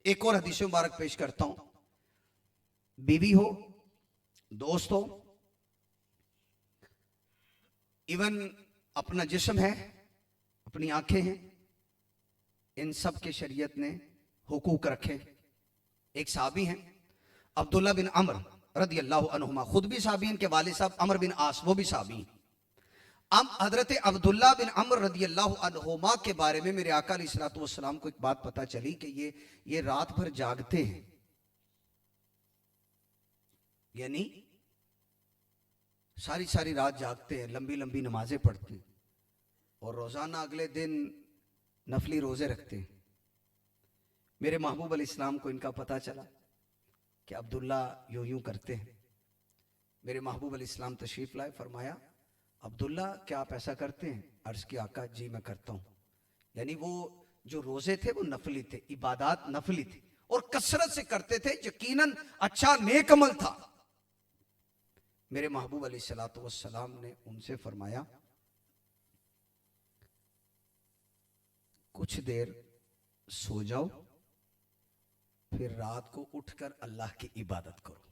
S2: एक और हदीस मुबारक पेश करता हूं, बीवी हो, दोस्त हो, इवन अपना जिस्म है, अपनी आंखें हैं, इन सब के शरीयत ने हुकूक रखे। एक साहबी हैं अब्दुल्ला बिन अमर रदी अल्लाह अन्हुमा, खुद भी साहबी, इनके वालिद साहब अमर बिन आस वो भी साहबी। हजरत अब्दुल्ला बिन अमर रदी अल्लाह अन्हुमा के बारे में मेरे आका अलैहिस्सलातु वस्सलाम को एक बात पता चली कि ये रात भर जागते हैं, यानी सारी सारी रात जागते हैं, लंबी लंबी नमाजें पढ़ते हैं और रोजाना अगले दिन नफली रोजे रखते हैं। मेरे महबूब अलैहिस्सलाम को इनका पता चला कि अब्दुल्ला यूं यूं करते हैं। मेरे महबूब अलैहिस्सलाम तशरीफ लाए, फरमाया अब्दुल्ला क्या आप ऐसा करते हैं? अर्ज की आका जी मैं करता हूं। यानी वो जो रोजे थे वो नफली थे, इबादत नफली थी और कसरत से करते थे, यकीनन अच्छा नेक अमल था। मेरे महबूब अलैहिस्सलातु वस्सलाम ने उनसे फरमाया, कुछ देर सो जाओ, फिर रात को उठकर अल्लाह की इबादत करो।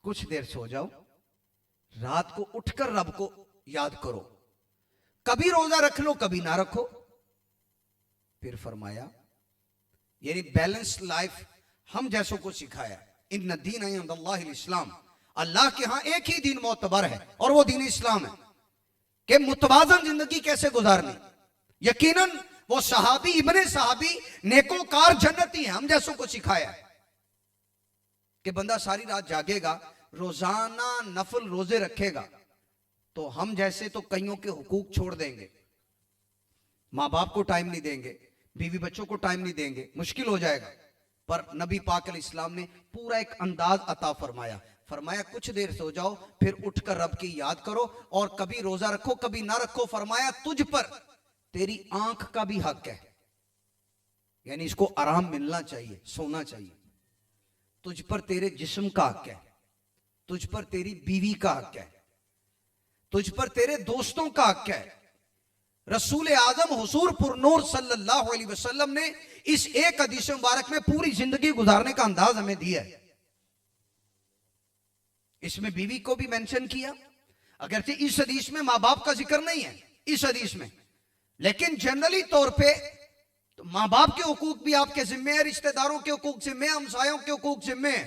S2: कुछ देर सो जाओ, रात को उठकर रब को याद करो, कभी रोजा रख लो कभी ना रखो। फिर फरमाया, यानी बैलेंस लाइफ हम जैसों को सिखाया। इन्न दीन इंदल्लाहिल इस्लाम, अल्लाह के यहां एक ही दीन मोतबर है और वो दीन इस्लाम है कि मुतवाज़न जिंदगी कैसे गुजारनी। यकीनन वो सहाबी, इब्ने सहाबी नेकोकार जन्नती हैं, हम जैसों को सिखाया कि बंदा सारी रात जागेगा, रोजाना नफल रोजे रखेगा, तो हम जैसे तो कईयों के हुकूक छोड़ देंगे, माँ बाप को टाइम नहीं देंगे, बीवी बच्चों को टाइम नहीं देंगे, मुश्किल हो जाएगा। पर नबी पाक अलैहिस्सलाम ने पूरा एक अंदाज अता फरमाया। फरमाया कुछ देर सो जाओ, फिर उठकर रब की याद करो, और कभी रोजा रखो कभी ना रखो। फरमाया तुझ पर तेरी आंख का भी हक है, यानी इसको आराम मिलना चाहिए, सोना चाहिए। तुझ पर तेरे जिस्म का हक है, तुझ पर तेरी बीवी का हक है, तुझ पर तेरे दोस्तों का हक है। रसूल आजम हुजूर पुरनूर सल्लल्लाहु अलैहि वसल्लम ने इस एक हदीस मुबारक में पूरी जिंदगी गुजारने का अंदाज हमें दिया है। इसमें बीवी को भी मेंशन किया, अगरचे इस हदीस में मां बाप का जिक्र नहीं है इस हदीस में, लेकिन जनरली तौर पे तो मां बाप के हुकूक भी आपके जिम्मे है, रिश्तेदारों के हुकूक जिम्मे, हमसायों के हुकूक जिम्मे है।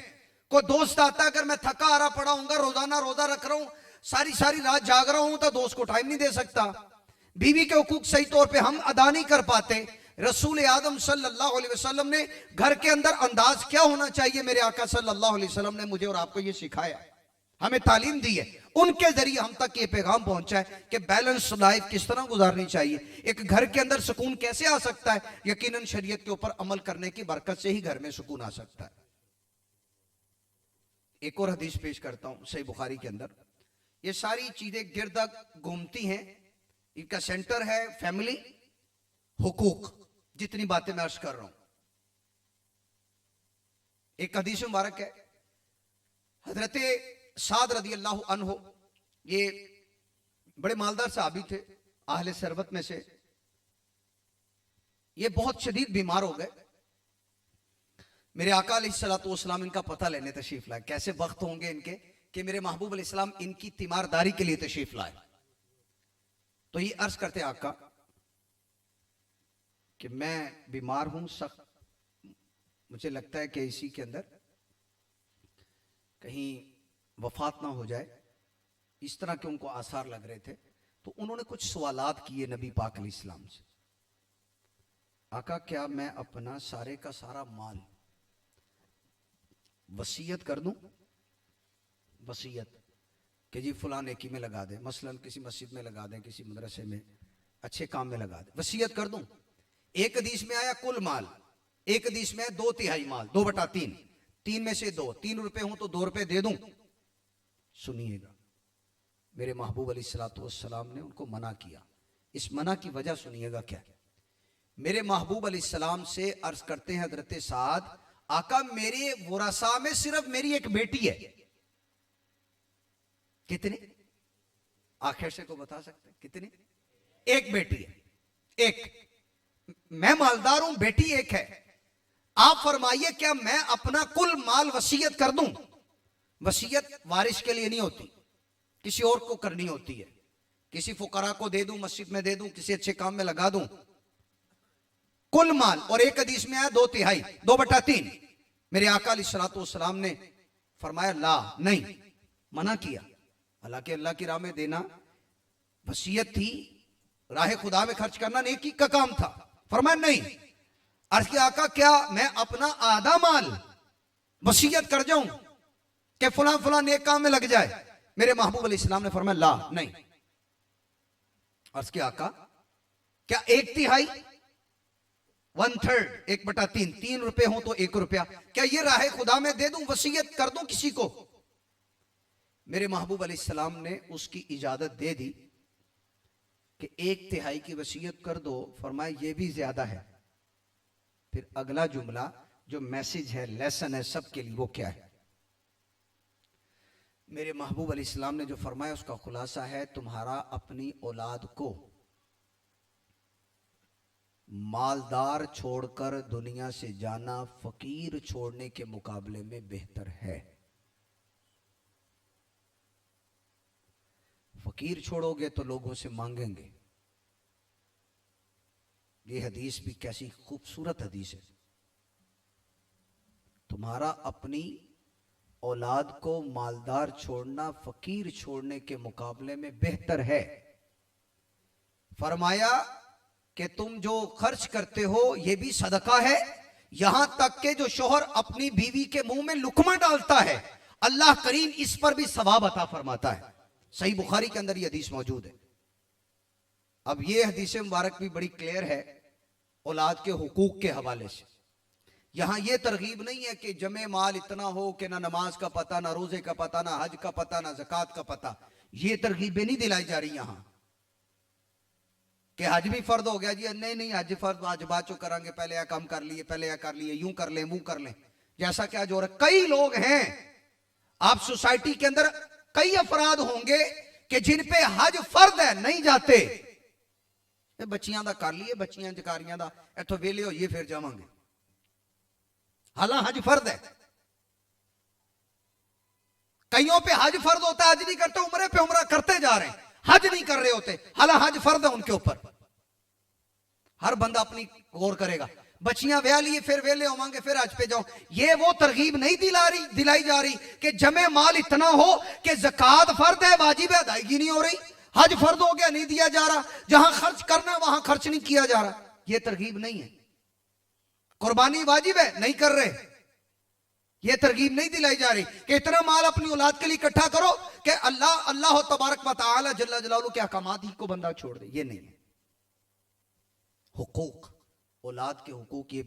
S2: कोई दोस्त आता है, अगर मैं थका हारा पड़ा हूंगा, रोजाना रोजा रख रहा हूं, सारी सारी रात जाग रहा हूं, तो दोस्त को टाइम नहीं दे सकता। बीवी के हुकूक सही तौर पे हम अदा नहीं कर पाते। रसूल आदम सल्लल्लाहु अलैहि वसल्लम ने घर के अंदर अंदाज क्या होना चाहिए, मेरे आका सल्लल्लाहु अलैहि वसल्लम ने मुझे और आपको ये सिखाया, हमें तालीम दी है। उनके जरिए हम तक ये पैगाम पहुंचा है कि बैलेंस लाइफ किस तरह गुजारनी चाहिए, एक घर के अंदर सुकून कैसे आ सकता है। यकीनन शरीयत के ऊपर अमल करने की बरकत से ही घर में सुकून आ सकता है। एक और हदीस पेश करता हूं सही बुखारी के अंदर। ये सारी चीजें गिरद घूमती हैं, इनका सेंटर है फैमिली, हुकूक, जितनी बातें मैं अर्ज कर रहा हूं। एक हदीस मुबारक है, हजरत साद रदी अल्लाह अन्हो, ये बड़े मालदार साहबी थे, आहले सरबत में से। ये बहुत शदीद बीमार हो गए। मेरे आका अलैहिस्सलातु वस्सलाम इनका पता लेने तशरीफ लाए, कैसे वक्त होंगे इनके कि मेरे महबूब अलैहिस्सलाम इनकी तीमारदारी के लिए तशरीफ लाए। तो ये अर्ज करते आका कि मैं बीमार हूं सख्त, मुझे लगता है कि इसी के अंदर कहीं वफात ना हो जाए, इस तरह के उनको आसार लग रहे थे। तो उन्होंने कुछ सवालात किए नबी पाक अलैहिस्सलाम से। आका क्या मैं अपना सारे का सारा माल वसीयत कर दूं? वसीयत कि जी फलां नेकी में लगा दे, मसलन किसी मस्जिद में लगा दें, किसी मदरसे में, अच्छे काम में लगा दे, वसीयत कर दूं? एक हदीस में आया कुल माल, एक हदीस में 2/3 माल, 2/3, 3 में से 2, 3 रुपए हूं तो 2 रुपए दे दूं। सुनिएगा, मेरे महबूब अलैहिस्सलातु वस्सलाम ने उनको मना किया। इस मना की वजह सुनिएगा क्या है। मेरे महबूब अलैहिस्सलाम से अर्ज करते हैं हजरत साद, आका मेरे वरासा में सिर्फ मेरी एक बेटी है। कितनी? आखिर से को बता सकते हैं कितनी? एक बेटी है, एक। मैं मालदार हूं, बेटी एक है। आप फरमाइए क्या मैं अपना कुल माल वसीयत कर दूं? वसीयत वारिस के लिए नहीं होती, किसी और को करनी होती है। किसी फुकरा को दे दूं, मस्जिद में दे दूं, किसी अच्छे काम में लगा दूं। कुल माल, और एक हदीस में आया 2/3, 2/3। मेरे आका अलैहिस्सलातु वस्सलाम ने फरमाया ला, नहीं, मना किया। हालांकि अल्लाह की राह में देना वसीयत थी, राह खुदा में खर्च करना नेकी का काम था। फरमाया नहीं। अर्ज किया आका क्या मैं अपना आधा माल वसीयत कर जाऊं कि फलां फलां नेक काम में लग जाए? मेरे महबूब अलैहिस्सलाम ने फरमाया ला, नहीं। अर्ज किया आका क्या 1/3, 1/3, 1/3, 3 रुपए हो तो 1 रुपया, क्या ये राह खुदा में दे दूं, वसीयत कर दूं किसी को? मेरे महबूब अलैहिस्सलाम ने उसकी इजाजत दे दी कि 1/3 की वसीयत कर दो। फरमाया ये भी ज्यादा है। फिर अगला जुमला जो मैसेज है, लेसन है सबके लिए, वो क्या है? मेरे महबूब अलैहिस्सलाम ने जो फरमाया उसका खुलासा है, तुम्हारा अपनी औलाद को मालदार छोड़कर दुनिया से जाना फकीर छोड़ने के मुकाबले में बेहतर है। फकीर छोड़ोगे तो लोगों से मांगेंगे। ये हदीस भी कैसी खूबसूरत हदीस है। तुम्हारा अपनी औलाद को मालदार छोड़ना फकीर छोड़ने के मुकाबले में बेहतर है। फरमाया कि तुम जो खर्च करते हो ये भी सदका है, यहां तक के जो शोहर अपनी बीवी के मुंह में लुकमा डालता है अल्लाह करीम इस पर भी सवाब अता फरमाता है। सही बुखारी के अंदर ये हदीस मौजूद है। अब ये हदीस मुबारक भी बड़ी क्लियर है औलाद के हुकूक के हवाले से। यहां ये तरगीब नहीं है कि जमे माल इतना हो कि ना नमाज का पता, ना रोजे का पता, ना हज का पता, ना ज़कात का पता। ये तरगीबें नहीं दिलाई जा रही यहां कि हज भी फर्द हो गया जी। नहीं नहीं, हज फर्द आज बाद चो करांगे, पहले यह काम कर लिए, पहले यह कर लिए, यूं कर ले, मुंह कर ले, जैसा क्या जो रहा। कई लोग हैं, आप सोसाइटी के अंदर कई अफराद होंगे कि जिन पे हज फर्द है नहीं जाते। बच्चियां दा कर लिए, बच्चियां जकारियां दा इथों वेले होइए फिर जावांगे। हालांकि हज फर्द है। कईयों पे हज फर्द होता है, हज नहीं करते, उम्रे पे उम्रा करते जा रहे हैं, हज नहीं कर रहे होते। हालांकि हज फर्द है उनके ऊपर। हर बंदा अपनी गौर करेगा। बच्चियां ब्याह लिए फिर वेले होवांगे फिर हज पे जाओ। ये वो तरगीब नहीं दिलाई जा रही कि जमे माल इतना हो कि ज़कात फर्द है, वाजिब है, अदायगी नहीं हो रही। हज फर्द हो गया, नहीं दिया जा रहा। जहां खर्च करना वहां खर्च नहीं किया जा रहा। यह तरगीब नहीं है। कुर्बानी वाजिब है, नहीं कर रहे। यह तरगीब नहीं दिलाई जा रही कि इतना माल अपनी औलाद के लिए इकट्ठा करो कि अल्लाह तबारक व तआला जल्ल जलालहू के अहकामात ही को बंदा छोड़ दे। ये नहीं है। हुकूक, औलाद के हुकूक, ये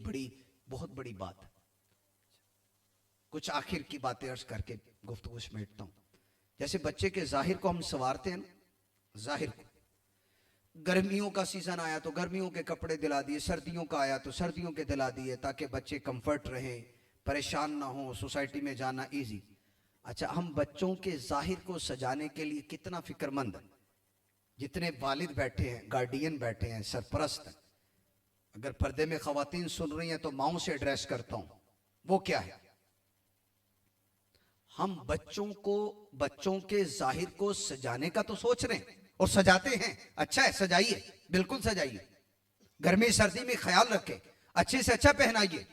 S2: बहुत बड़ी बात है। कुछ आखिर की बातें अर्ज करके गुफ्तगू समेटता हूं। जैसे बच्चे के जाहिर को हम संवारते हैं ना, जाहिर को, गर्मियों का सीजन आया तो गर्मियों के कपड़े दिला दिए, सर्दियों का आया तो सर्दियों के दिला दिए, ताकि बच्चे कंफर्ट रहे, परेशान ना हो, सोसाइटी में जाना इजी। अच्छा, हम बच्चों के जाहिर को सजाने के लिए कितना फिक्रमंद है। जितने वालिद बैठे हैं, गार्डियन बैठे हैं, सरपरस्त हैं। अगर पर्दे में खवातीन सुन रही हैं तो माओं से एड्रेस करता हूं। वो क्या है, हम बच्चों के जाहिर को सजाने का तो सोच रहे हैं और सजाते हैं। अच्छा है, सजाइए, बिल्कुल सजाइए। गर्मी सर्दी में ख्याल रखें, अच्छे से अच्छा पहनाइए।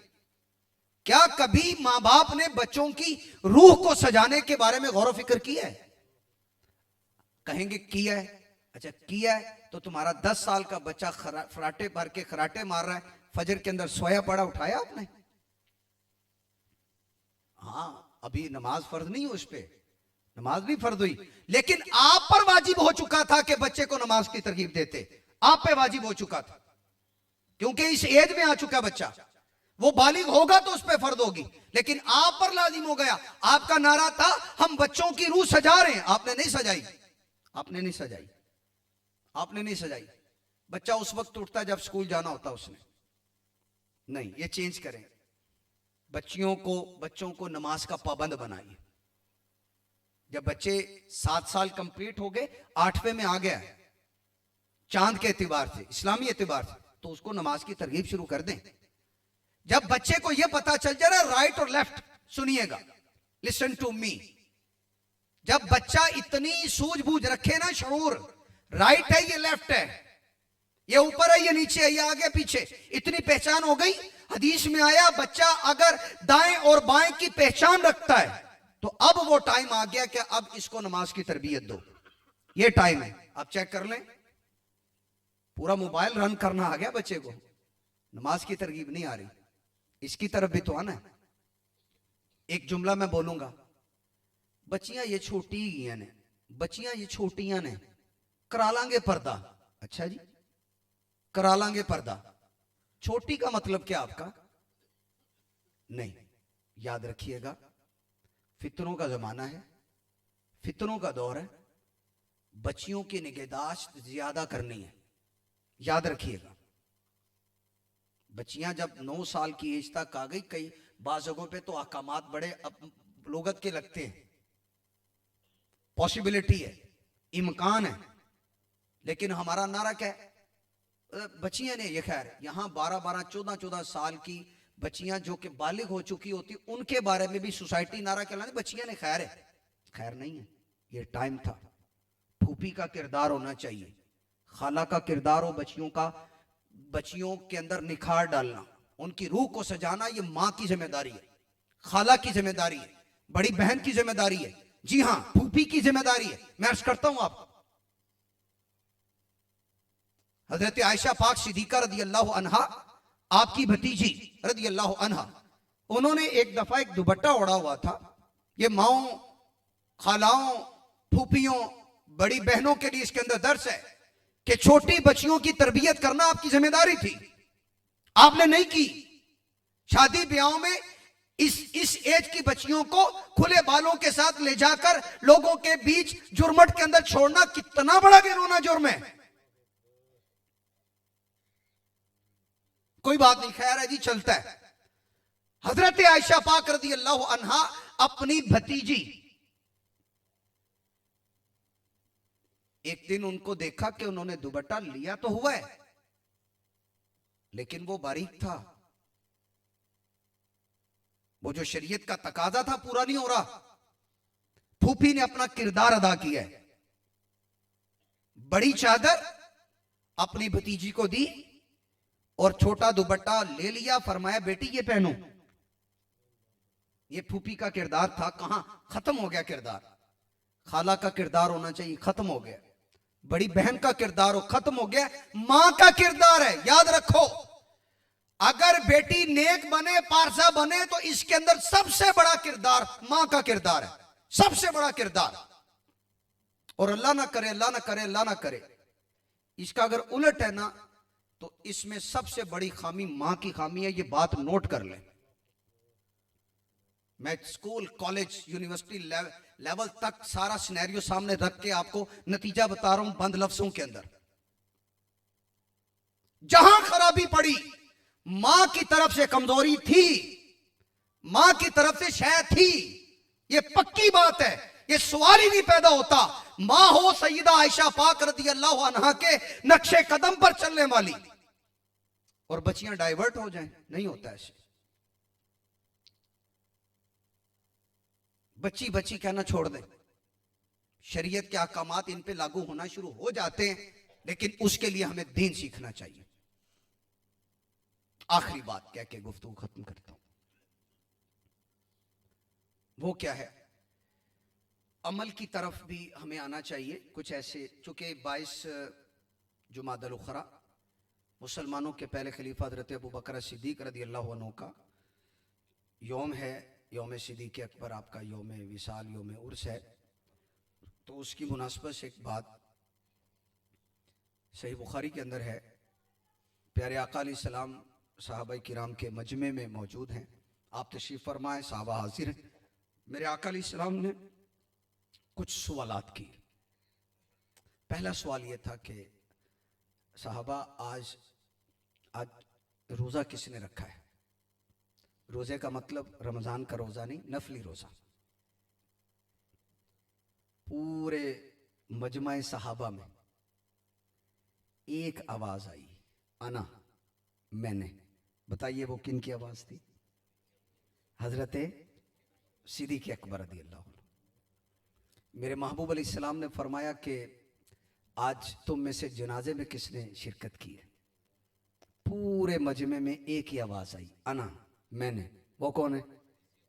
S2: क्या कभी मां बाप ने बच्चों की रूह को सजाने के बारे में गौर फिक्र किया है? कहेंगे किया है। अच्छा किया है तो तुम्हारा 10 साल का बच्चा फराटे भर के खराटे मार रहा है, फजर के अंदर सोया पड़ा, उठाया आपने? हाँ, अभी नमाज फर्ज नहीं हुई, उस पे नमाज भी फर्ज हुई, लेकिन आप पर वाजिब हो चुका था कि बच्चे को नमाज की तरगीब देते। आप पे वाजिब हो चुका था क्योंकि इस एज में आ चुका बच्चा। वो बालिग होगा तो उस पे फर्ज होगी, लेकिन आप पर लाजिम हो गया। आपका नारा था हम बच्चों की रूह सजा रहे हैं, आपने नहीं सजाई। आपने नहीं सजाई, आपने नहीं सजाई। बच्चा उस वक्त उठता है जब स्कूल जाना होता उसने। नहीं, ये चेंज करें। बच्चों को नमाज का पाबंद बनाइए। जब बच्चे 7 साल कंप्लीट हो गए, 8वें में आ गया चांद के एतबार से, इस्लामी एतबार से, तो उसको नमाज की तरगीब शुरू कर दें। जब बच्चे को यह पता चल जाए राइट और लेफ्ट, सुनिएगा, लिसन टू मी, जब बच्चा इतनी सूझबूझ रखे ना, शऊर, राइट है ये लेफ्ट है, ये ऊपर है ये नीचे है, ये आगे पीछे, इतनी पहचान हो गई। हदीस में आया बच्चा अगर दाएं और बाएं की पहचान रखता है तो अब वो टाइम आ गया कि अब इसको नमाज की तरबियत दो। ये टाइम है, आप चेक कर लें। पूरा मोबाइल रन करना आ गया बच्चे को, नमाज की तरगीब नहीं आ रही। इसकी तरफ भी तो आना है। एक जुमला मैं बोलूंगा, बच्चियां ये छोटी ही ने, बच्चियां ये छोटियां ने, करा लांगे पर्दा। अच्छा जी, करा लांगे पर्दा। छोटी का मतलब क्या आपका? नहीं, याद रखिएगा, फितरों का जमाना है, फितरों का दौर है। बच्चियों की निगहदाश्त ज्यादा करनी है, याद रखिएगा। बच्चियां जब 9 साल की एज तक आ गई, कई बाज़ जगहों पे तो अहकामात बड़े अब लोगत के लगते हैं, पॉसिबिलिटी है, इम्कान है। लेकिन हमारा नारा क्या है? बच्चियां ने, ये खैर यहां 12-12, 14-14 साल की बच्चियां जो कि बालिग हो चुकी होती, उनके बारे में भी सोसाइटी नारा कहलाती बच्चियां ने खैर है। खैर नहीं है, ये टाइम था। फूफी का किरदार होना चाहिए, खाला का किरदार हो, बच्चियों का, बच्चियों के अंदर निखार डालना, उनकी रूह को सजाना, ये माँ की जिम्मेदारी है, खाला की जिम्मेदारी है, बड़ी बहन की जिम्मेदारी है, जी हां फूफी की जिम्मेदारी है। मैं अर्ज करता हूं आपको, हजरत आयशा पाक सिद्दीका रदी अल्लाह अन्हा, आपकी भतीजी रदी अल्लाह अन्हा, उन्होंने एक दफा एक दुपट्टा ओढ़ा हुआ था। ये माओं, खालाओं, फूफियों, बड़ी बहनों के लिए इसके अंदर दर्स है कि छोटी बच्चियों की तरबियत करना आपकी जिम्मेदारी थी, आपने नहीं की। शादी ब्याहों में इस एज की बच्चियों को खुले बालों के साथ ले जाकर लोगों के बीच जुर्मट के अंदर छोड़ना कितना बड़ा घिनौना जुर्म है। कोई बात नहीं, खैर है जी, चलता है। हजरत आयशा पाक रदी अल्लाह अन्हा अपनी भतीजी, एक दिन उनको देखा कि उन्होंने दुपट्टा लिया तो हुआ है लेकिन वो बारीक था, वो जो शरीयत का तकाजा था पूरा नहीं हो रहा। फूफी ने अपना किरदार अदा किया है, बड़ी चादर अपनी भतीजी को दी और छोटा दुपट्टा ले लिया, फरमाया बेटी ये पहनो। ये फूफी का किरदार था, कहां खत्म हो गया किरदार। खाला का किरदार होना चाहिए, खत्म हो गया। बड़ी बहन का किरदार हो, खत्म हो गया। मां का किरदार है, याद रखो, अगर बेटी नेक बने, पारसा बने, तो इसके अंदर सबसे बड़ा किरदार मां का किरदार है, सबसे बड़ा किरदार। और अल्लाह ना करे, अल्लाह ना करे, अल्लाह ना करे, इसका अगर उलट है ना, तो इसमें सबसे बड़ी खामी मां की खामी है। ये बात नोट कर ले। मैं स्कूल, कॉलेज, यूनिवर्सिटी लेवल तक सारा सिनेरियो सामने रख के आपको नतीजा बता रहा हूं बंद लफ्जों के अंदर। जहां खराबी पड़ी, मां की तरफ से कमजोरी थी, मां की तरफ से शायद थी, ये पक्की बात है, ये सवाल ही नहीं पैदा होता। मां हो सैयदा आयशा पाक रदी अल्लाह अन्हा के नक्शे कदम पर चलने वाली, और बच्चियां डाइवर्ट हो जाएं, नहीं होता ऐसे। बच्ची बच्ची कहना छोड़ दें, शरीयत के अहकामात इन पे लागू होना शुरू हो जाते हैं, लेकिन उसके लिए हमें दीन सीखना चाहिए। आखिरी बात कह के गुफ्तगू खत्म करता हूं, वो क्या है, अमल की तरफ भी हमें आना चाहिए। कुछ ऐसे, चूंकि 22 जुमादल उखरा मुसलमानों के पहले खलीफा हजरत अबू बकर सिद्दीक रदी अल्लाह अन्हु का यौम है, यौम सिद्दीक अकबर, आपका यौम विसाल, यौम उर्स है। तो उसकी मुनासबत से एक बात सही बुखारी के अंदर है, प्यारे आका अलैहिस्सलाम सहाबा किराम के मजमे में मौजूद हैं, आप तशरीफ फरमाए, सहाबा हाजिर हैं। मेरे आका अलैहिस्सलाम ने कुछ सवालात किए। पहला सवाल यह था कि साहबा आज रोजा किसने रखा है? रोजे का मतलब रमजान का रोजा नहीं, नफली रोजा। पूरे मजमा सहाबा में एक आवाज आई, अना, मैंने। बताइए वो किन की आवाज थी? हजरत सिद्दीक अकबर रज़ी अल्लाह अन्हु। मेरे महबूब अलैहिस्सलाम ने फरमाया कि आज तुम में से जनाजे में किसने शिरकत की है? पूरे मजमे में एक ही आवाज आई, अना, मैंने। वो कौन है?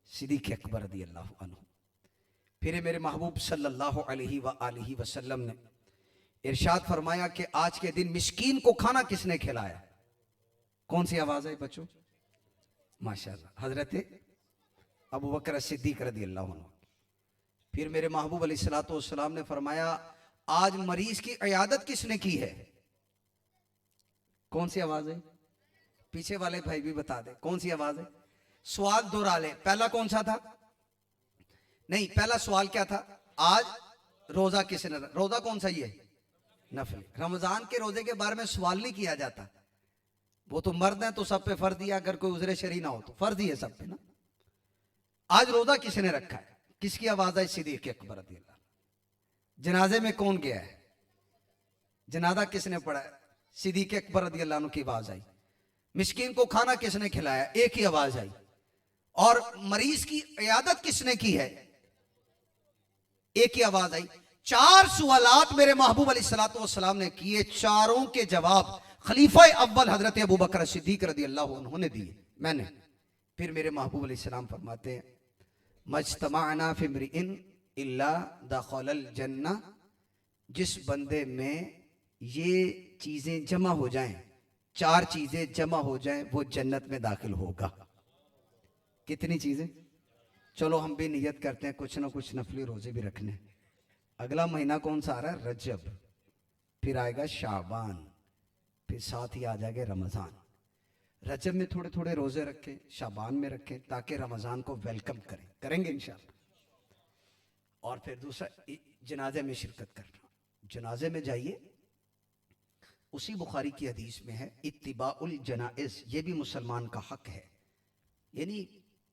S2: सिद्दीक अकबर रज़ी अल्लाह अन्हु। फिर मेरे महबूब सल्लल्लाहु अलैहि वसल्लम ने इरशाद फरमाया कि आज के दिन मिस्कीन को खाना किसने खिलाया? कौन सी आवाज है बच्चों? माशाअल्लाह, हजरत अबू बकर सिद्दीक रज़ी अल्लाह अन्हु। फिर मेरे महबूब अलैहिस्सलातु वस्सलाम ने फरमाया आज मरीज की इयादत किसने की है? कौन सी आवाज है? पीछे वाले भाई भी बता दे कौन सी आवाज है। सवाल दोहरा ले, पहला कौन सा था? नहीं, पहला सवाल क्या था? आज रोजा किसने, रोजा कौन सा ही है? नफली। रमजान के रोजे के बारे में सवाल नहीं किया जाता, वो तो मर्द है तो सब पे फर्ज दिया, अगर कोई उजरे शरी ना हो तो फर्ज ही है सब पे ना। आज रोजा किसने रखा है? किसकी आवाज है? सिद्दीक अकबर रज़ी अल्लाह। जनाजे में कौन गया है? जनाजा किसने पढ़ा है? सिद्दीक़ अकबर रज़ियल्लाहु अन्हु की आवाज आई। मिस्कीन को खाना किसने खिलाया? एक ही आवाज आई। और मरीज की इयादत किसने की है? एक ही आवाज आई। 4 सवालात मेरे महबूब अलैहिस्सलातु वस्सलाम ने किए, चारों के जवाब खलीफा अव्वल हजरत अबू बकर सिद्दीक रज़ियल्लाहु अन्हु ने दिए, मैंने। फिर मेरे महबूब अलैहिस्सलाम फरमाते हैं, मज्तमाअना फिम्रिइन इल्ला दखलल जन्ना, जिस बंदे में ये चीजें जमा हो जाएं, 4 चीजें जमा हो जाएं, वो जन्नत में दाखिल होगा। कितनी चीजें? चलो हम भी नियत करते हैं कुछ ना कुछ नफली रोजे भी रखने। अगला महीना कौन सा आ रहा है? रजब, फिर आएगा शाबान, फिर साथ ही आ जाएगा रमजान। रजब में थोड़े थोड़े रोजे रखें, शाबान में रखें, ताकि रमजान को वेलकम करें। करेंगे इंशाअल्लाह। और फिर दूसरा, जनाजे में शिरकत करना। जनाजे में जाइए, उसी बुखारी की हदीस में है, इत्तिबाउल जनाइज, ये भी मुसलमान का हक है। यानी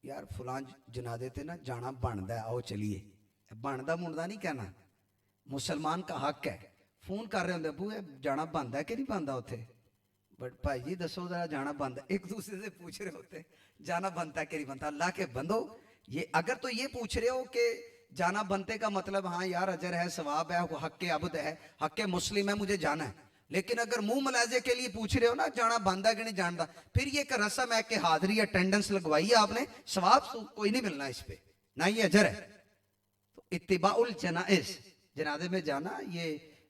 S2: यार फलां जनाजे ते ना जाना बनता है, आओ चलिए। बनता मुंडा नहीं कहना, मुसलमान का हक है। फोन कर रहे होंगे, अबू जाना बनता है कि नहीं बनता उत्थे? बट भाई जी दसो जरा, जाना बनता? एक दूसरे से पूछ रहे होते जाना बनता है कि नहीं बनता। अल्लाह के बंदो, ये अगर तो ये पूछ रहे हो कि जाना बनते का मतलब हाँ यार अजर है, सवाब है, हक के अब्द है, हक के मुस्लिम है, मुझे जाना है। लेकिन अगर मुंह मलाजे के लिए पूछ रहे हो ना जाना बनता कि नहीं जानता, फिर ये एक रस्म है कि हाजिरी अटेंडेंस लगवाई है आपने, सवाब कोई नहीं मिलना इस पे, ना ये अजर है। तो इत्तिबाउल जनाइज, जनाजे में जाना ये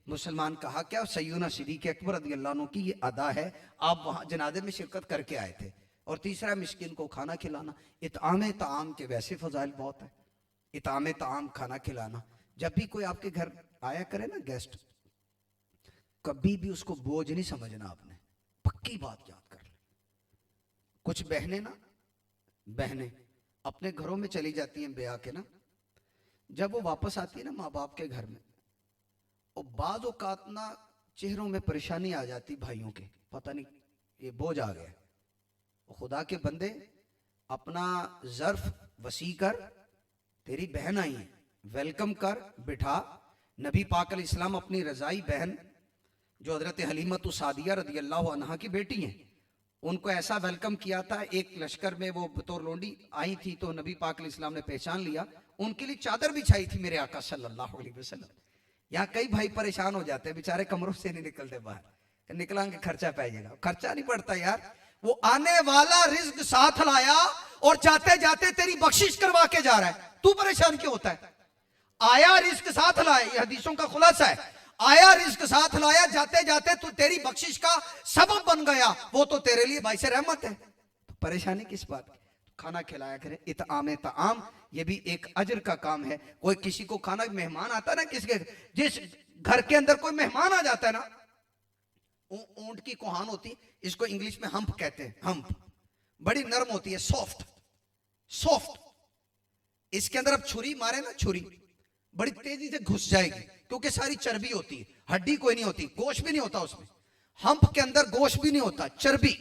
S2: मुसलमान का हक है। और सैयदना सिद्दीक़ अकबर रज़ियल्लाहु अन्हु की ये अदा है, आप वहां जनाजे में शिरकत करके आए थे। और तीसरा, मिस्किन को खाना खिलाना। इताम ताम के वैसे फजाइल बहुत है, इताम ताम खाना खिलाना। जब भी कोई आपके घर आया करे ना गेस्ट, कभी भी उसको बोझ नहीं समझना आपने, पक्की बात याद कर ले। कुछ बहनें अपने घरों में चली जाती हैं ब्याह के ना, जब वो वापस आती है ना माँ बाप के घर में, और बाज़ औक़ात ना चेहरों में परेशानी आ जाती भाइयों के, पता नहीं ये बोझ आ गया। खुदा के बंदे, अपना ज़र्फ वसी कर, तेरी बहन आई है, वेलकम कर, बिठा। नबी पाक अलैहिस्सलाम अपनी रज़ाई बहन जो हजरत हलीमतु सादिया रज़ियल्लाहु अन्हा की बेटी हैं, उनको ऐसा वेलकम किया था। एक लश्कर में वो बतौर लोंडी आई थी, तो नबी पाक अलैहिस्सलाम ने पहचान लिया, उनके लिए चादर बिछाई थी मेरे आका सल्लल्लाहु अलैहि वसल्लम। यहाँ कई भाई परेशान हो जाते हैं, बेचारे कमरों से नहीं निकलते बाहर, निकलांगे खर्चा पाइएगा। खर्चा नहीं पड़ता यार, वो आने वाला रिज्क साथ लाया और जाते जाते तेरी बख्शिश करवा के जा रहा है, तू परेशान क्यों होता है? आया रिज्क साथ लाया, ये हदीसों का खुलासा है। आया रिज्क साथ लाया, जाते जाते तू तेरी बख्शिश का सबब बन गया, वो तो तेरे लिए बाइसे रहमत है, तो परेशानी किस बात की? खाना खिलाया करे। इताम ताम, ये भी एक अजर का काम है। कोई किसी को खाना, मेहमान आता है ना किसके, जिस घर के अंदर कोई मेहमान आ जाता है ना, ऊंट की कोहान होती, इसको इंग्लिश में हम्प कहते हैं। हम्प बड़ी नरम होती है, सॉफ्ट सॉफ्ट। इसके अंदर अब छुरी मारे ना, छुरी बड़ी तेजी से घुस जाएगी, क्योंकि सारी चर्बी होती है, हड्डी कोई नहीं होती, गोश्त भी नहीं होता उसमें। हम्प के अंदर गोश्त भी नहीं होता, चर्बी।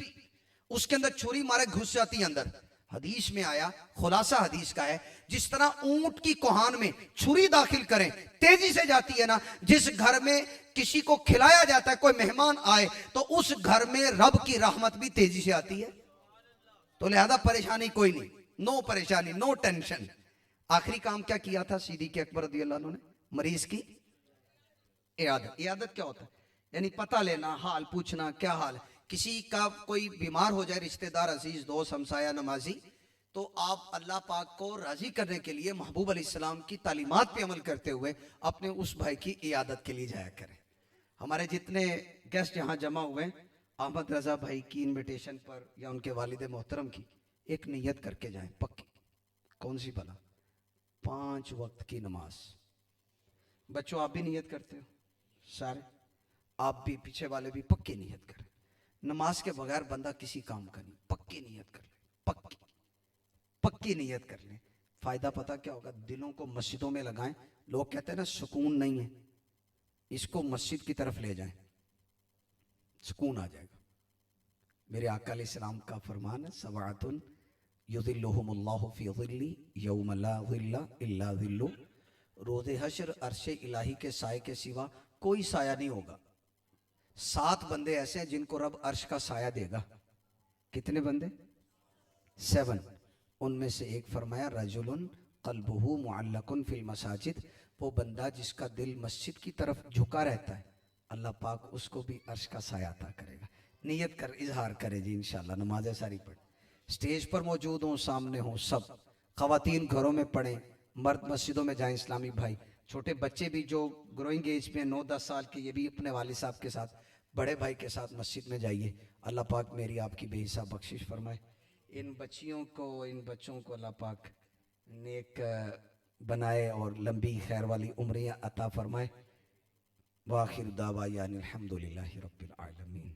S2: उसके अंदर छुरी मारे घुस जाती है अंदर। हदीस में आया, खुलासा हदीस का है, जिस तरह ऊंट की कोहान में छुरी दाखिल करें तेजी से जाती है ना, जिस घर में किसी को खिलाया जाता है, कोई मेहमान आए, तो उस घर में रब की रहमत भी तेजी से आती है। तो लिहाजा परेशानी कोई नहीं, नो परेशानी, नो टेंशन। आखिरी काम क्या किया था सिद्दीक़ अकबर रज़ियल्लाहु अन्हु ने? मरीज की इयादत। इयादत क्या होता है? यानी पता लेना, हाल पूछना, क्या हाल है। किसी का कोई बीमार हो जाए, रिश्तेदार, अजीज, दोस्त, हमसाया, नमाजी, तो आप अल्लाह पाक को राजी करने के लिए महबूब अलैहिस्सलाम की तालीमात पे अमल करते हुए अपने उस भाई की इयादत के लिए जाया करें। हमारे जितने गेस्ट यहाँ जमा हुए, अहमद रजा भाई की इनविटेशन पर या उनके वालिद मोहतरम की एक नियत करके जाएं, पक्की। कौन सी भला? 5 वक्त की नमाज। बच्चों आप भी नियत करते हो, सारे आप भी, पीछे वाले भी पक्की नियत करें। नमाज के बगैर बंदा किसी काम का नहीं, पक्की नियत कर ले, पक्की पक्की नियत कर ले। फायदा पता क्या होगा? दिलों को मस्जिदों में लगाएं। लोग कहते हैं ना सुकून नहीं है, इसको मस्जिद की तरफ ले जाएं, सुकून आ जाएगा। मेरे आका अलैहिस्सलाम का फरमान है, सवाअतुन युज़िल्लुहुमुल्लाहु फी ज़िल्ली यौम ला ज़िल्ला इल्ला ज़िल्लु, रोज़ हश्र अर्श इलाही के साए के सिवा कोई साया नहीं होगा। 7 बंदे ऐसे हैं जिनको रब अर्श का साया देगा। कितने बंदे? 7। उनमें से एक फरमाया रजुलुन क़ल्बुहु मुअल्लकुन फिल मसाजिद, वो बंदा जिसका दिल मस्जिद की तरफ झुका रहता है, अल्लाह पाक उसको भी अर्श का साया अता करेगा। नियत कर, इजहार करे जी इंशाल्लाह। नमाज़ें सारी पढ़, स्टेज पर मौजूद हों, सामने हों सब। ख़वातीन घरों में पढ़ें, मर्द मस्जिदों में जाएं। इस्लामी भाई, छोटे बच्चे भी जो ग्रोइंग एज में 9-10 साल के, ये भी अपने वालिद साहब के साथ, बड़े भाई के साथ मस्जिद में जाइए। अल्लाह पाक मेरी आपकी बेहिसाब बख्शिश फरमाए। इन बच्चियों को, इन बच्चों को अल्लाह पाक नेक बनाए और लंबी खैर वाली उम्रियां अता फरमाए। वाखिर दावा यानी अल्हम्दुलिल्लाहि रब्बिल आलमीन।